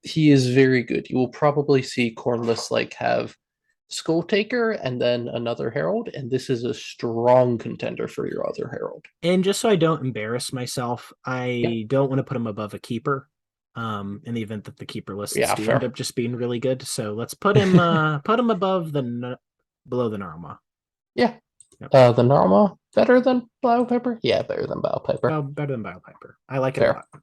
he is very good. You will probably see Cornless like have Skull Taker and then another Herald, and this is a strong contender for your other Herald. And just so I don't embarrass myself, Yeah, I don't want to put him above a keeper. In the event that the keeper lists yeah, do end fair. up just being really good, so let's put him put him above below the Narma. Yeah. Yep. The Narma better than Biopepper? Yeah, better than Biopepper. Well, better than Biopiper. I like it a Fair. lot.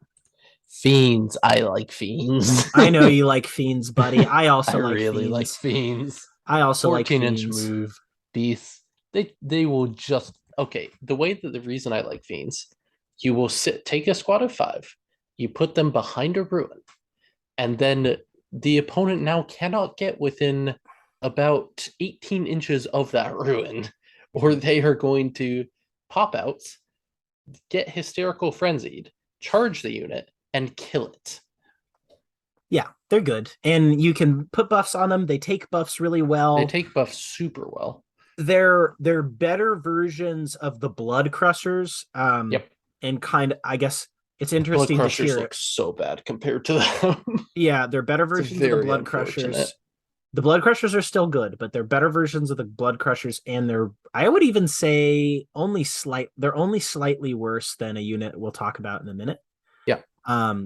Fiends. I like Fiends. I know you like Fiends, buddy. I I also like really like Fiends. Fiends. I also like 14-inch Fiends. move. Beasts. They will just okay. The reason I like Fiends, you will take a squad of 5, you put them behind a ruin, and then the opponent now cannot get within about 18 inches of that ruin, or they are going to pop out, get hysterical frenzied, charge the unit, and kill it. Yeah, they're good. And you can put buffs on them. They take buffs really They well. take buffs super well. They're better versions of the Blood Crushers. Yep. And kind of, I guess it's Blood interesting to Crushers tier. look so bad compared to them. Yeah, they're better It's versions of the very Blood unfortunate. Crushers. The Blood Crushers are still good, but they're better versions of the Blood Crushers, and I would even say they're only slightly worse than a unit we'll talk about in a minute. Yeah.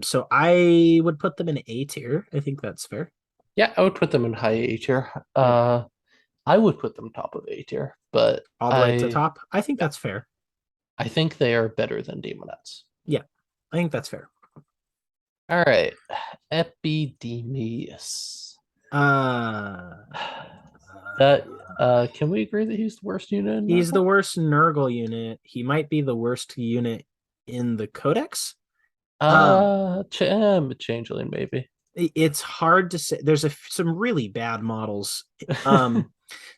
So I would put them in A tier. I think that's fair. Yeah, I would put them in high A tier. Yeah. I would put them top of A tier, but All the way to the top. I think that's fair. I think they are better than Demonettes. Yeah, I think that's fair. All right, Epidemius. Uh, That can we agree that he's the worst unit in he's the Nurgle? worst Nurgle unit. He might be the worst unit in the Codex. Um, Changeling maybe. it's hard to say. There's some really bad models.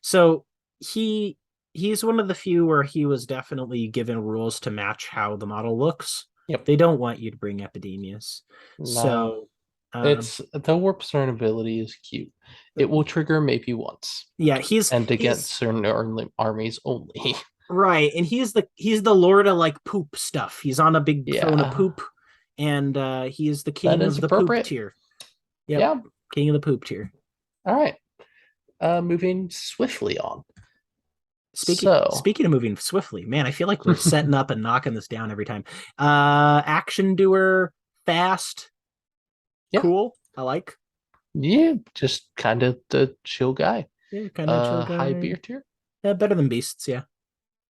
So he he's one of the few where he was definitely given rules to match how the model looks. Yep. They don't want you to bring epidemias. No. So It's the warp stern ability is cute. It will trigger maybe once. yeah, he's And against he's certain armies only. right, and he's the lord of like poop stuff. He's on a big throne of Yeah. poop, and he is the That king is of the poop appropriate. tier. Yep, Yeah. king of the poop tier. All right. Moving swiftly on. Speaking of moving swiftly, man, I feel like we're setting up and knocking this down every time. Action doer, fast, Yeah. cool. I like. Yeah, just kind of the chill guy. Yeah, kind of chill High guy. beer tier. Yeah, better than beasts. Yeah,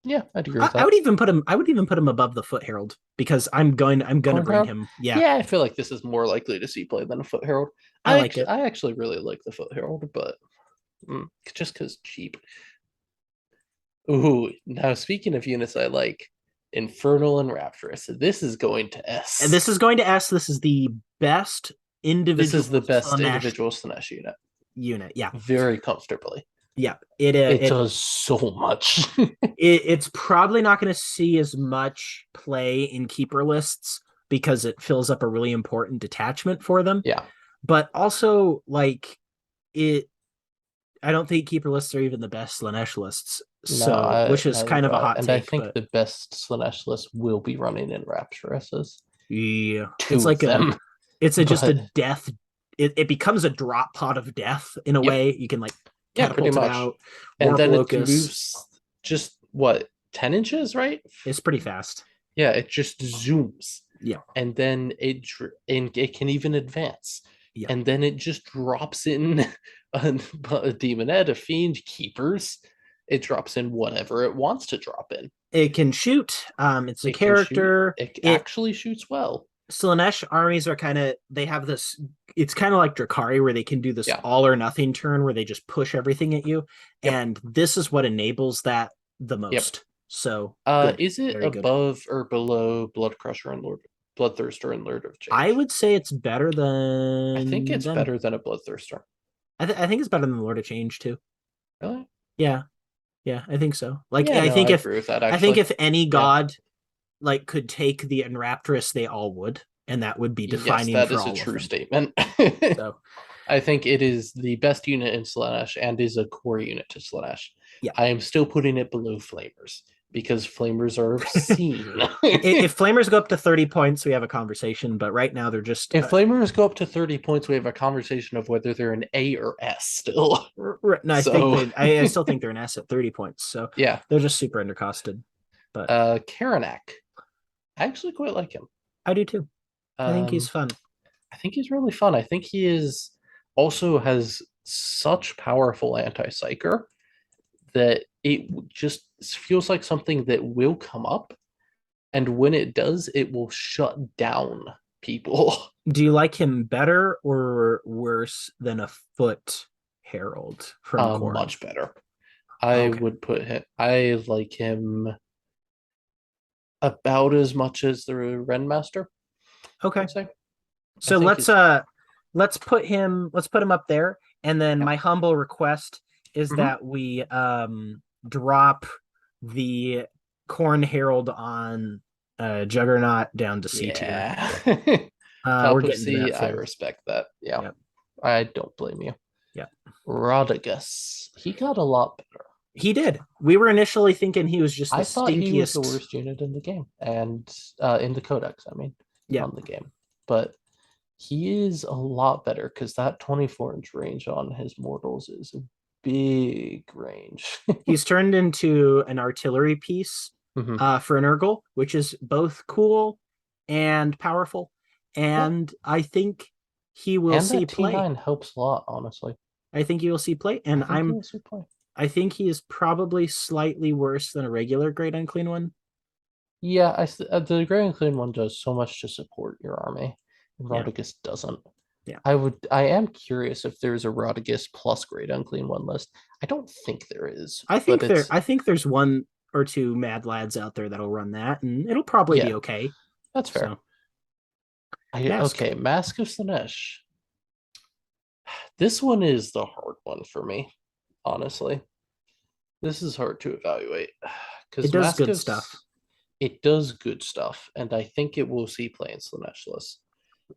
Yeah, I'd agree with I that. would even put him. I would even put him above the Foot Herald because I'm gonna bring Cornherald. him. Yeah, Yeah, I feel like this is more likely to see play than a Foot Herald. I like it. I actually really like the Foot Herald, but just because cheap. Ooh, now speaking of units I like, Infernal and Rapturous. This is going to And S. this is going to S. This is the best This is the individual best Slaanesh individual Slaanesh unit. unit. Yeah, Very comfortably. yeah. It does so much. It's probably not going to see as much play in keeper lists because it fills up a really important detachment for them. Yeah. But also, like it, I don't think keeper lists are even the best Slaanesh lists. No, So, which is neither kind do of a I. hot And I take, think but the best Slaanesh list will be running in Rapturouses. yeah, it's Two of like them. just a But death. It becomes a drop pod of death in a yep. way. You can like Yeah, pretty catapult it much. out, And warp then it locus. moves just what, 10 inches, right? It's pretty fast. Yeah, it just zooms. Yeah, And then and it can even advance. yeah. And then it just drops in a demonette, a fiend, keepers. It drops in whatever it wants to drop in. It can shoot. It's a It can shoot. character. It It actually shoots well. Slaanesh armies are kind of they have this. It's kind of like Drakari where they can do this Yeah. all or nothing turn where they just push everything at you, Yep. and this is what enables that the Yep. most. So good, Is it very good. above or below Blood Crusher and Bloodthirster and Lord of I Change? would say it's better I think than it's them. better than a Bloodthirster. I think it's better than Lord of Change too. Really? Yeah, yeah, I think so. Like Yeah, no, I agree with that I think actually. if any Yeah. god like could take the Enraptress, they all would, and that would be Yes, defining that for is a all of true them. statement. So I think it is the best unit in Slaanesh and is a core unit to Slaanesh. yeah. I am still putting it below Flamers because Flamers are obscene. If Flamers go up to 30 points, we have a conversation. But right now, they're just If Flamers go up to 30 points, we have a conversation of whether they're an A or S still. no. So I still think they're an S at 30 points. So yeah. they're just super undercosted. But Karanak. I actually quite like him. I do too. I think he's Um, fun. I think he's really fun. I think he is also has such powerful anti-psyker that it just feels like something that will come up, and when it does, it will shut down people. Do you like him better or worse than a Foot Herald from Corn? Much better. I Okay. would put him. I like him about as much as the Renmaster. Okay. I'd say. So His, let's put him up there. And then yeah. my humble request is that we drop the Corn Herald on Juggernaut down to C tier. Yeah. We're Top of getting to C, that I soon. respect that. Yeah. Yep. I don't blame you. Yeah. Rodigus. He got a lot better. He did. We were initially thinking he was just the I thought he was the stinkiest. worst unit in the game, and in the codex, I mean, Yeah. on the game. But he is a lot better because that 24-inch range on his mortals is a big range. He's turned into an artillery piece Mhm. for an Urgle, which is both cool and powerful. Yeah. And I think he will And see that play. T9 helps a lot, honestly. I think he will see play, and I think he is probably slightly worse than a regular Great Unclean One. Yeah, the Grey and Clean one does so much to support your army. Yeah. Rodigus doesn't. Yeah. I am curious if there's a Rodigus plus Great Unclean One list. I don't think there is. I think there's one or two mad lads out there that'll run that, and it'll probably be Yeah, okay. that's fair. So mask. Okay, Mask of Slaanesh. This one is the hard one for me, honestly. This is hard to evaluate It because does good stuff. It does good stuff, and I think it will see play in Slaanesh list,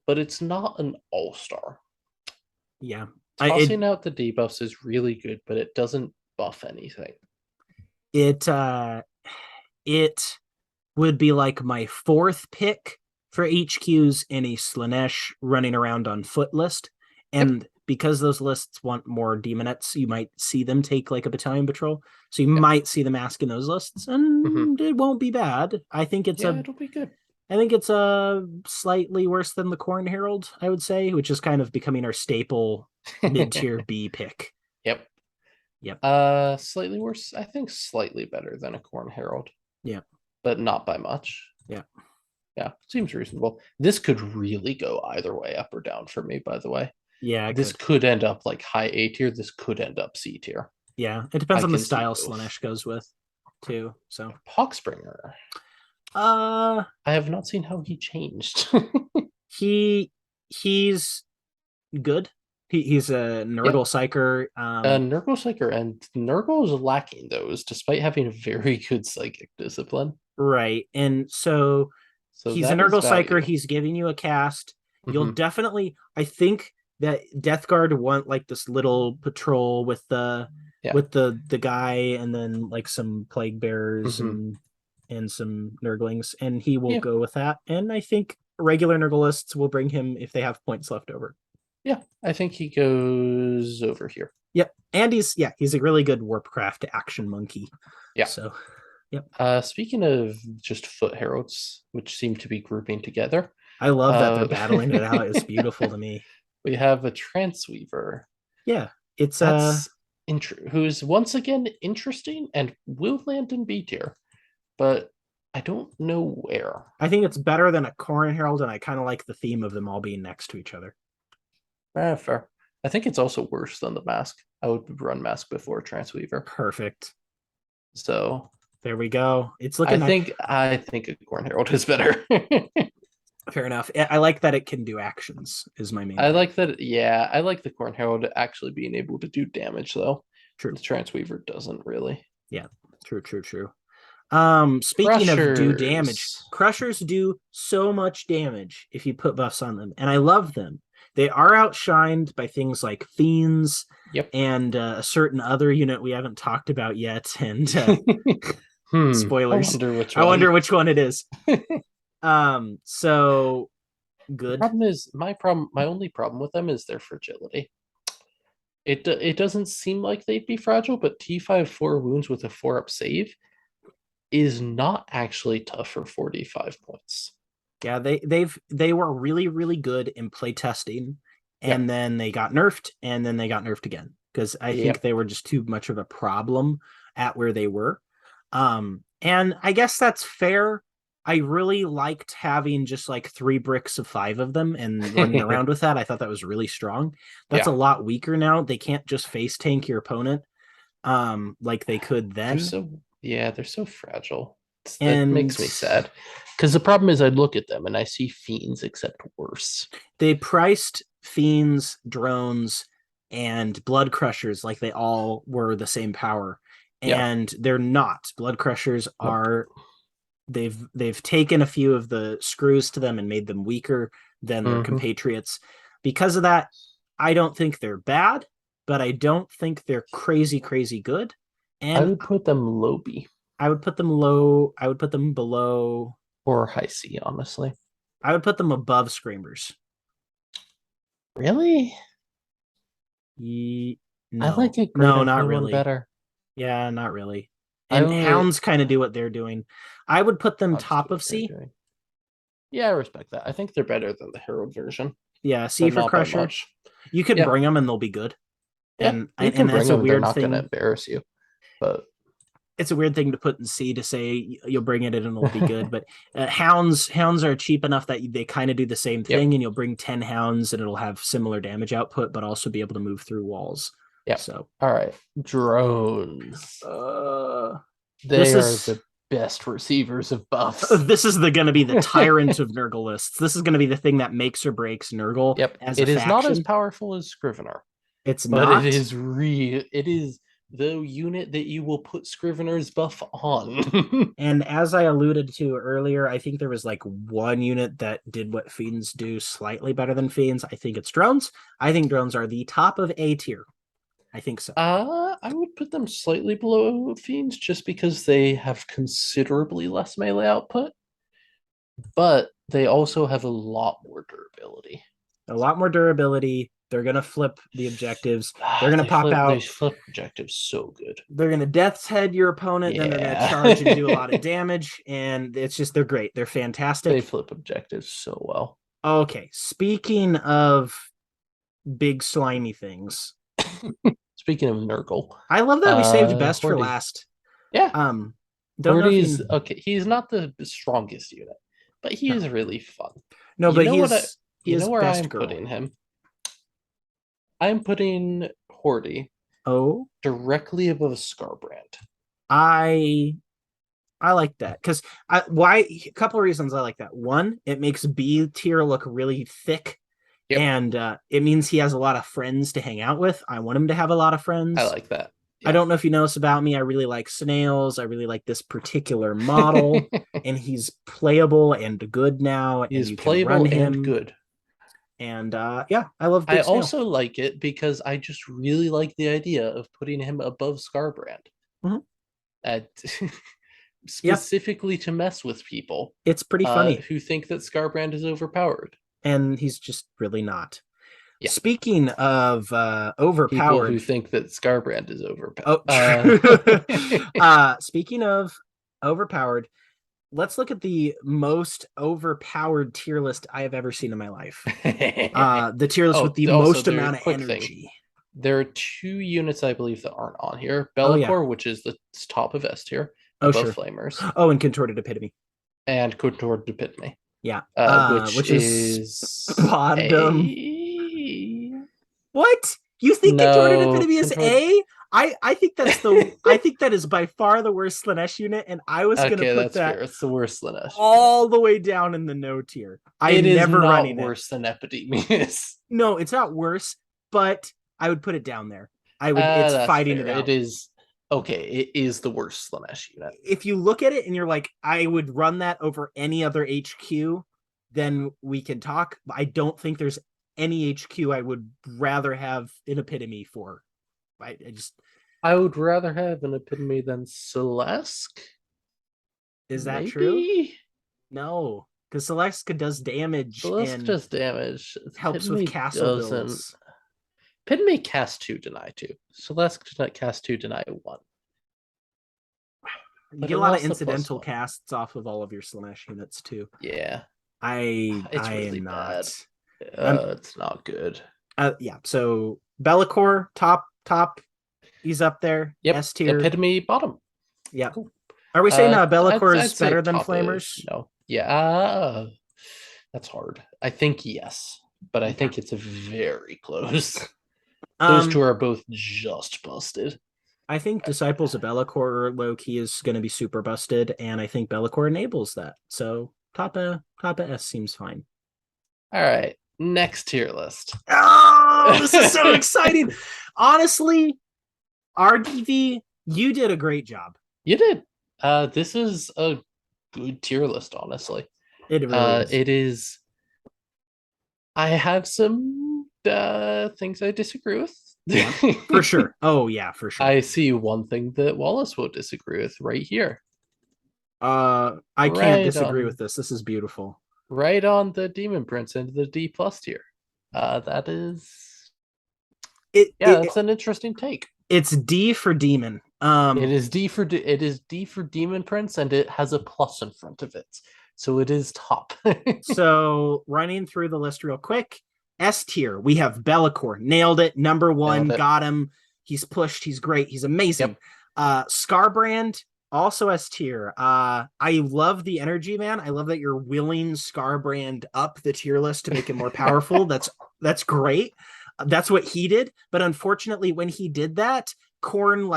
but it's not an all-star. Yeah. Tossing out the debuffs is really good, but it doesn't buff anything. It would be like my fourth pick for HQs in a Slaanesh running around on foot list. And because those lists want more demonettes, you might see them take like a battalion patrol. So you might see them asking those lists, and it won't be bad. I think it'll be good. I think it's a slightly worse than the Corn Herald, I would say, which is kind of becoming our staple mid-tier B pick. Yep. Yep. Slightly worse. I think slightly better than a Corn Herald. Yeah. But not by much. Yeah. Yeah, seems reasonable. This could really go either way, up or down for me, by the way. Yeah, this could end up like high A tier. This could end up C tier. Yeah, it depends on the style Slaanesh goes with, too. So Poxbringer. I have not seen how he changed. he's good. He's a Nurgle Psyker. Nurgle Psyker, and Nurgle is lacking those, despite having a very good psychic discipline. Right, and so he's a Nurgle Psyker. He's giving you a cast. You'll definitely, I think that Death Guard want like this little patrol with the guy, and then like some plague bearers and some Nurglings, and he will go with that. And I think regular Nurglists will bring him if they have points left over. Yeah, I think he goes over here. Yep, and he's a really good Warpcraft action monkey. Yeah. So, yep. Speaking of just foot heralds, which seem to be grouping together, I love that they're battling it out. It's beautiful to me. We have a Transweaver. Yeah, it's who's once again interesting and will land in B tier, but I don't know where. I think it's better than a Corn Herald, and I kind of like the theme of them all being next to each other. Fair. I think it's also worse than the Mask. I would run Mask before Transweaver. Perfect. So there we go. It's looking. I think a Corn Herald is better. Fair enough. I like that it can do actions. Is my main. I like that. Yeah, I like the Corn Herald actually being able to do damage though. True. The Transweaver doesn't really. Yeah. True. Speaking of do damage, Crushers do so much damage if you put buffs on them, and I love them. They are outshined by things like Fiends and a certain other unit we haven't talked about yet. And spoilers. I wonder which one it is. So good. The problem is my only problem with them is their fragility. It doesn't seem like they'd be fragile, but T5 4 wounds with a 4-up save is not actually tough for 45 points. Yeah, they were really, really good in playtesting, and then they got nerfed, and then they got nerfed again, because I think they were just too much of a problem at where they were. And I guess that's fair. I really liked having just like 3 bricks of 5 of them and running around with that. I thought that was really strong. That's a lot weaker now. They can't just face tank your opponent like they could then. They're so fragile. That makes me sad, because the problem is I look at them and I see Fiends except worse. They priced Fiends, Drones, and Blood Crushers like they all were the same power, and they're not. Blood Crushers are they've taken a few of the screws to them and made them weaker than their compatriots. Because of that, I don't think they're bad, but I don't think they're crazy good. And I would put them low B. I would put them low. I would put them below or high C, honestly. I would put them above Screamers. Really? No. I like it. No, not really. Better. Yeah, not really. And Hounds kind of do what they're doing. I would put them top of C. Yeah, I respect that. I think they're better than the Herald version. Yeah, C for Crusher. You could bring them and they'll be good. And that's a weird thing. They're not going to embarrass you, but it's a weird thing to put in C to say you'll bring it in and it'll be good. But hounds are cheap enough that they kind of do the same thing, and you'll bring 10 hounds and it'll have similar damage output, but also be able to move through walls. Yeah. So all right, drones. They This are is the best receivers of buffs. this is going to be the tyrant of Nurgle lists. This is going to be the thing that makes or breaks Nurgle Yep. as a It is not as faction. powerful as Scrivener, It's but it not. is it is the unit that you will put Scrivener's buff on. And as I alluded to earlier, I think there was like one unit that did what Fiends do slightly better than Fiends. I think it's drones. I think drones are the top of A tier. I think so. I would put them slightly below Fiends just because they have considerably less melee output, but they also have a lot more durability. A lot more durability. They're gonna flip the objectives. They're gonna pop They out. flip objectives so good. They're gonna death's head your opponent. Then they're gonna Yeah. charge and do a lot of damage. And it's just they're great. They're They fantastic. flip objectives so well. Okay, speaking of big slimy things, Speaking of Nurgle, I love that we saved best for Hordy. last. Yeah, Don't know if Hordy's you... okay. He's not the strongest unit, but he No. is really fun. No, You but know what he is where best I'm girl. putting him? I'm putting Hordy Oh, directly above Scarbrand. I like that because a couple of reasons I like that. One, it makes B tier look really thick. Yep. And it means he has a lot of friends to hang out with. I want him to have a lot of friends. I like that. Yeah. I don't know if you know this about me. I really like snails. I really like this particular model, and he's playable and good now. He's and you playable can run him. and good. And yeah, I love. I also like it because I just really like the idea of putting him above Scarbrand. Mm-hmm. Specifically to mess with people. It's pretty funny. Who think that Scarbrand is overpowered. And he's just really not. Yeah. Speaking of overpowered, people who think that Scarbrand is overpowered. Speaking of overpowered, let's look at the most overpowered tier list I have ever seen in my life. The tier list with the most amount of energy. There are 2 units I believe that aren't on here. Be'lakor, which is the top of S tier, above Flamers. Oh, and Contorted Epitome. And Contorted Epitome. Yeah. Which is bottom. What? You think Contorted Epitome is A? I think that's I think that is by far the worst Slaanesh unit, and I was gonna put that fair. It's the worst Slaanesh all the way down in the no tier. It is never not worse than Epidemius. No, it's not worse, but I would put it down there. It's fighting fair. it out. It is okay, it is the worst Slaanesh unit. If you look at it and you're like, I would run that over any other HQ, then we can talk. I don't think there's any HQ I would rather have an Epitome for. I would rather have an Epitome than Celeste. Is that true? No, because Celeste does damage. Celeste does damage. Helps with castle builds. Epitome cast 2, deny 2. Celeste cast 2, deny 1. You get a lot of incidental casts off of all of your Slaanesh units too. Yeah. It's really am not. It's not good. Yeah. So Be'lakor, top. He's up there. Yep. S tier. Epitome bottom. Yeah. Cool. Are we saying Be'lakor is better than Flamers? No. Yeah. That's hard. I think yes, but I think it's very close. Those 2 are both just busted. I think Disciples of Be'lakor low-key is going to be super busted, and I think Be'lakor enables that. So top of S seems fine. All right, next tier list. Oh, this is so exciting. Honestly, RDV, you did a great job. You did. This is a good tier list, honestly. It really is. It is. I have some things I disagree with. Yeah, for sure. Oh yeah, for sure. I see one thing that Wallace will disagree with right here. I can't disagree with this. This is beautiful. Right on the Demon Prince into the D+ tier. That is. That's an interesting take. It's D for Demon. It is D for Demon Prince, and it has a plus in front of it, so it is top. So running through the list real quick. S tier, we have Be'lakor. Nailed it. Number 1, got him. He's pushed. He's great. He's amazing. Yep. Scarbrand, also S tier. I love the energy, man. I love that you're willing Scarbrand up the tier list to make him more powerful. That's great. That's what he did. But unfortunately, when he did that, Khorne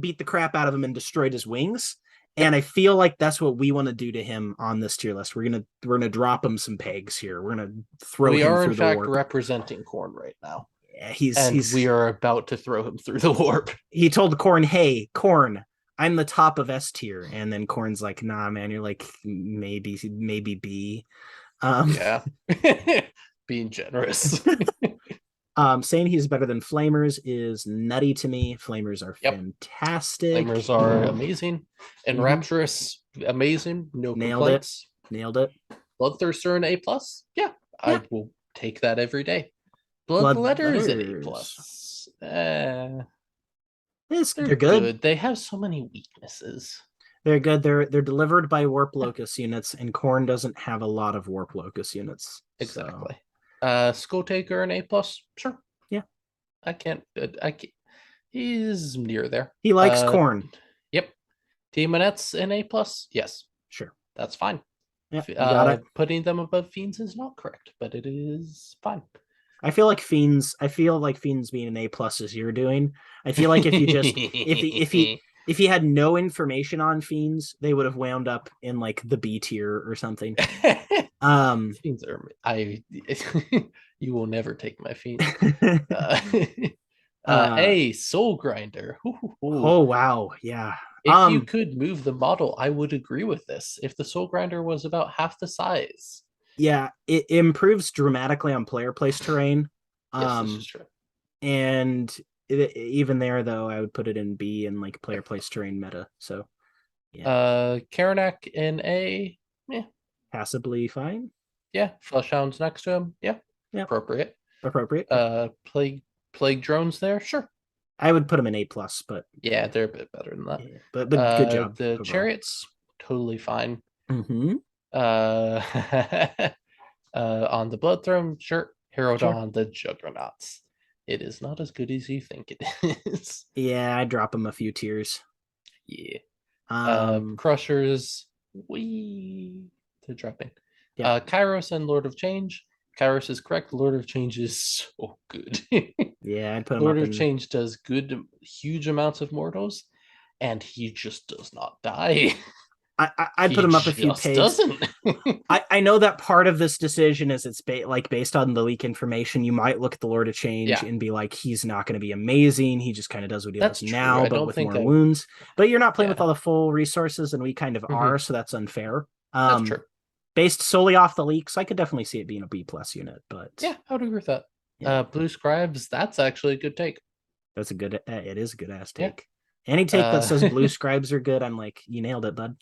beat the crap out of him and destroyed his wings. And I feel like that's what we want to do to him on this tier list. We're gonna drop him some pegs here. We're gonna throw We him are in through the fact warp. representing Corn right now, Yeah, and we are about to throw him through the warp. he told Corn, "Hey, Corn, I'm the top of S tier," and then Corn's like, "Nah, man, you're like maybe B." Yeah, being generous. Saying he's better than Flamers is nutty to me. Flamers are Yep. fantastic. Flamers are amazing and Mhm. rapturous, amazing. No Nailed complaints. Nailed it. Bloodthirster an A plus. Yeah, Yeah. I will take that every day. Bloodletters an A Bloodletters. plus. They're good. They have so many weaknesses. They're good. They're delivered by Warp Locus units, and Corn doesn't have a lot of Warp Locus units. Exactly. So. Skull Taker an A plus. Sure. Yeah. I can't. He's near there. He likes Corn. Yep. Demonettes an A plus. Yes. Sure. That's fine. Yeah, putting them above Fiends is not correct, but it is fine. I feel like Fiends being an A plus as you're doing. I feel like if you just if he had no information on Fiends, they would have wound up in like the B tier or something. Fiends are you will never take my Fiends. A Soul Grinder. Oh wow, yeah. If you could move the model, I would agree with this. If the Soul Grinder was about half the size. Yeah, it improves dramatically on player place terrain. Yes, this is true. And even there, though, I would put it in B and like player place terrain meta. So, yeah. Karanak in A, yeah, passably fine. Yeah, Fleshhounds next to him, yeah, appropriate. Plague drones there, sure. I would put them in A plus, but yeah, they're a bit better than that. Yeah, but good job. The overall. Chariots, totally fine. Mm-hmm. On the Blood Throne, sure. Herald on the Juggernauts. It is not as good as you think it is. Yeah, I drop them a few tiers. Yeah. Crushers, they're dropping. Yeah. Kairos and Lord of Change. Kairos is correct. Lord of Change is so good. Yeah, I'd put him Lord of Change does good, huge amounts of mortals, and he just does not die. I'd put him up a few pages. Doesn't. I know that part of this decision is it's based on the leak information. You might look at the Lord of Change and be like, he's not going to be amazing. He just kind of does what he does now, but with more wounds. But you're not playing with all the full resources, and we kind of are, so that's unfair. That's true. Based solely off the leaks, I could definitely see it being a B plus unit. But yeah, I would agree with that. Yeah. Blue Scribes, that's actually a good take. That's a good. It is a good ass take. Yeah. Any take that says Blue Scribes are good, I'm like, you nailed it, bud.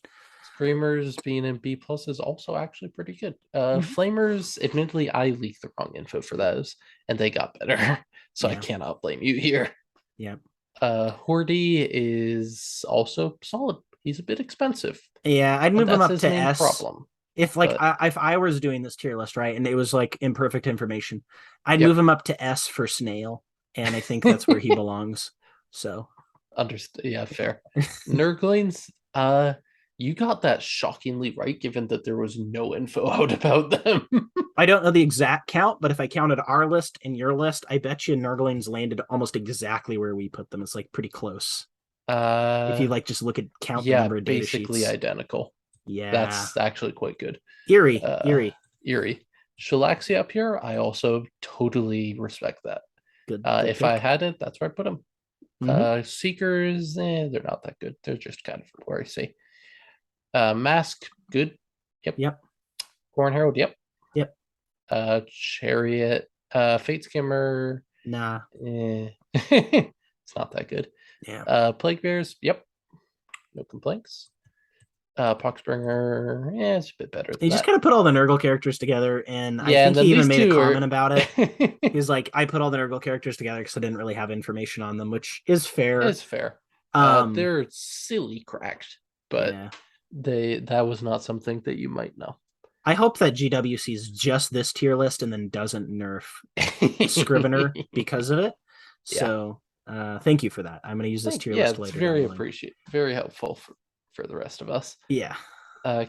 Screamers being in B plus is also actually pretty good. Flamers, admittedly, I leaked the wrong info for those, and they got better, so I cannot blame you here. Yeah. Hordy is also solid. He's a bit expensive. Yeah, I'd move him up to S. Problem. If I was doing this tier list right, and it was like imperfect information, I'd move him up to S for Snail, and I think that's where he belongs. So, understood. Yeah, fair. Nurglings, you got that shockingly right, given that there was no info out about them. I don't know the exact count, but if I counted our list and your list, I bet you Nurglings landed almost exactly where we put them. It's like pretty close. If you like just look at count the number of data basically sheets. Identical. Yeah, that's actually quite good. Eerie. Shalaxia up here, I also totally respect that. Good. If pick. I had it, that's where I put them. Seekers, they're not that good. They're just kind of where I see. Mask, good. Yep. Corn Herald, yep. Chariot, Fate Skimmer, nah. It's not that good. Yeah. Plague Bears, yep. No complaints. Poxbringer, it's a bit better. He just kind of put all the Nurgle characters together, and I think he even made a comment about it. He's like, I put all the Nurgle characters together because I didn't really have information on them, which is fair. It's fair. They're silly cracked, but that was not something that you might know. I hope that GW sees just this tier list and then doesn't nerf Scrivener because of it. So thank you for that. I'm going to use this tier list later. It's very appreciated. Very helpful for the rest of us. Yeah.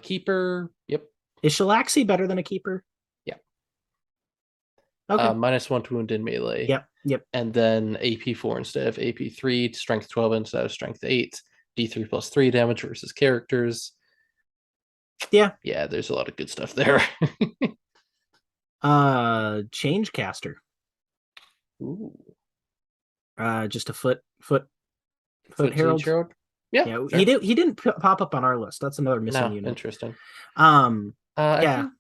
Keeper, yep. Is Shalaxi better than a Keeper? Yeah. Okay. -1 to wound in melee. Yep. Yep. And then AP4 instead of AP3, Strength 12 instead of Strength 8, D3 plus 3 damage versus characters. Yeah. Yeah, there's a lot of good stuff there. Change caster. Ooh. Just a foot Change herald. Herald? Yeah, Yeah, fair. he didn't pop up on our list. That's another missing No, unit. interesting. I Yeah, think,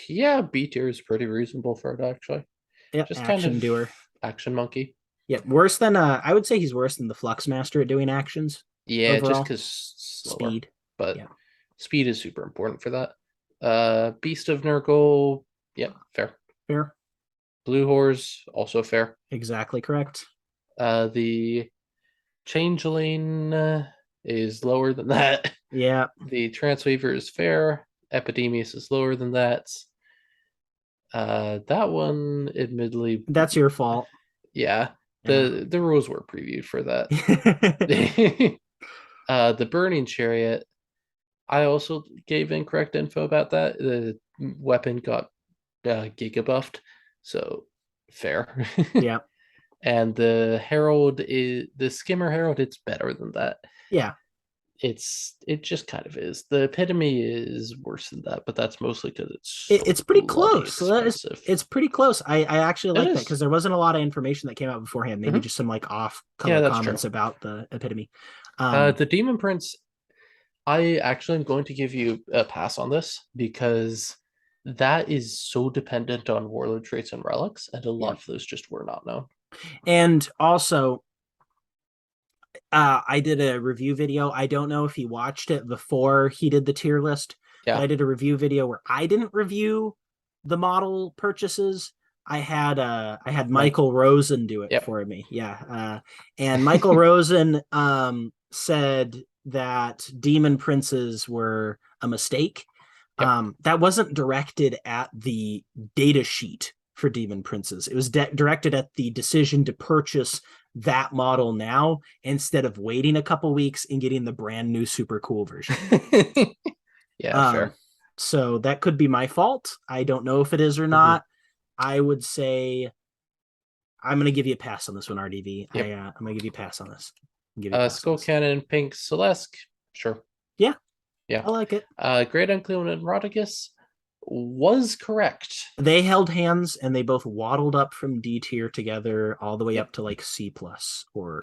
yeah, B tier is pretty reasonable for it, actually. yeah, Just kind action of doer. action monkey. Yeah, worse than I would say he's worse than the Flux Master at doing actions. Yeah, just Overall, because slower. speed. But Yeah, speed is super important for that. Beast of Nurgle, yep, fair. fair. Blue Horse, also fair. Exactly correct. The Changeling is lower than that. Yeah, The Transweaver is fair. Epidemius is lower than that. That one, admittedly, that's your fault. yeah. Yeah. The rules were previewed for that. The Burning Chariot, I also gave incorrect info about that. The weapon got giga buffed, so fair. Yeah, And the Herald is the Skimmer Herald. It's better than that. yeah. It just kind of is. The Epitome is worse than that, but that's mostly because it's so It's pretty bloody close. expensive. It's pretty close. I actually It like that is. because there wasn't a lot of information that came out beforehand. Maybe Mhm. just some like off Yeah, color that's true. comments about the epitome. The Demon Prince, I actually am going to give you a pass on this because that is so dependent on warlord traits and relics, and a lot Yeah, of those just were not known. and also I did a review video. I don't know if he watched it before he did the tier list, but Yeah, I did a review video where I didn't review the model purchases. I had Mike. Michael Rosen do it Yep. for me. Yeah. And Michael Rosen said that Demon Princes were a mistake. Yep. That wasn't directed at the data sheet for Demon Princes. It was directed at the decision to purchase that model now instead of waiting a couple weeks and getting the brand new super cool version. Yeah, Um, fair. so that could be my fault. I don't know if it is or Mm-hmm. not. I would say I'm going to give you a pass on this one, RDV. Yep. I'm going to give you a pass on this. Give you a pass Skull Cannon, Pink, Celeste. Sure. Yeah, Yeah. I like it. Great Unclean and Rodicus was correct. They held hands and they both waddled up from D tier together all the way Yep. up to like C plus or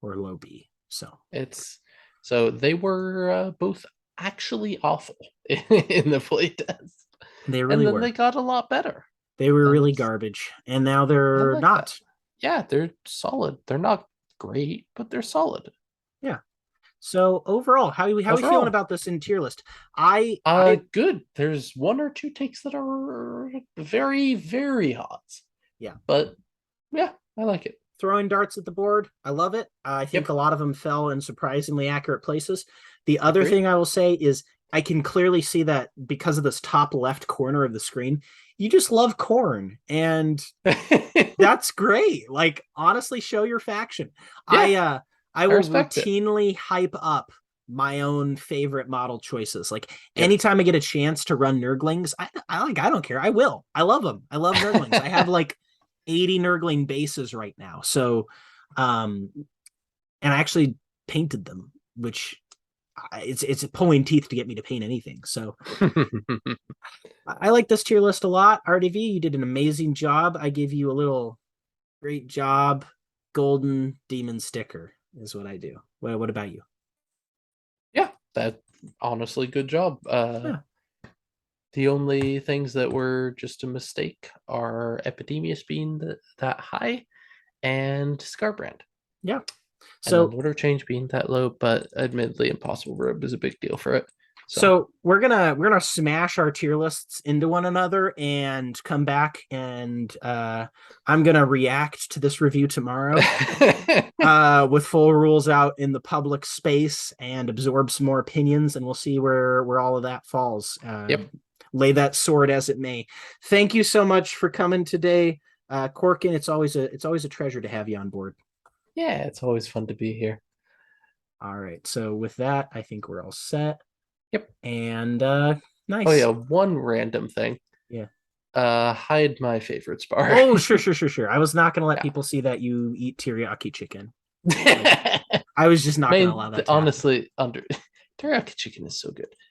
low B. So they were both actually awful in the playtest. They really And then were. they got a lot better. They were really And garbage. And now I they're like not. that. Yeah, they're solid. They're not great, but they're solid. Yeah. So overall, how are we feeling about this in tier list? I Good. There's one or two takes that are very, very hot. Yeah. But yeah, I like it. Throwing darts at the board. I love it. I think Yep. a lot of them fell in surprisingly accurate places. The other Agreed. thing I will say is I can clearly see that because of this top left corner of the screen, you just love corn. And that's great. Like, honestly, show your faction. Yeah, I I will respect it. routinely hype up my own favorite model choices. Like Yep. anytime I get a chance to run Nurglings, I don't care. I will. I love them. I love Nurglings. I have like 80 Nurgling bases right now. So and I actually painted them, which it's pulling teeth to get me to paint anything. So I like this tier list a lot. RDV, you did an amazing job. I give you a little great job golden demon sticker is what I do. What about you? Yeah, that honestly good job. Yeah. The only things that were just a mistake are Epidemius being that high and Scarbrand. Yeah. And then So order change being that low, but admittedly Impossible Rib is a big deal for it. So we're gonna smash our tier lists into one another and come back and I'm gonna react to this review tomorrow with full rules out in the public space and absorb some more opinions, and we'll see where all of that falls. Yep. Lay that sword as it may. Thank you so much for coming today, Corkin. It's always a treasure to have you on board. Yeah, it's always fun to be here. All right. So with that, I think we're all set. Yep. And nice. Oh yeah, one random thing. Yeah. Hide my favorites bar. Oh, sure. I was not gonna let Yeah. people see that you eat teriyaki chicken. Like, I was just not gonna allow that to happen. Honestly, under teriyaki chicken is so good.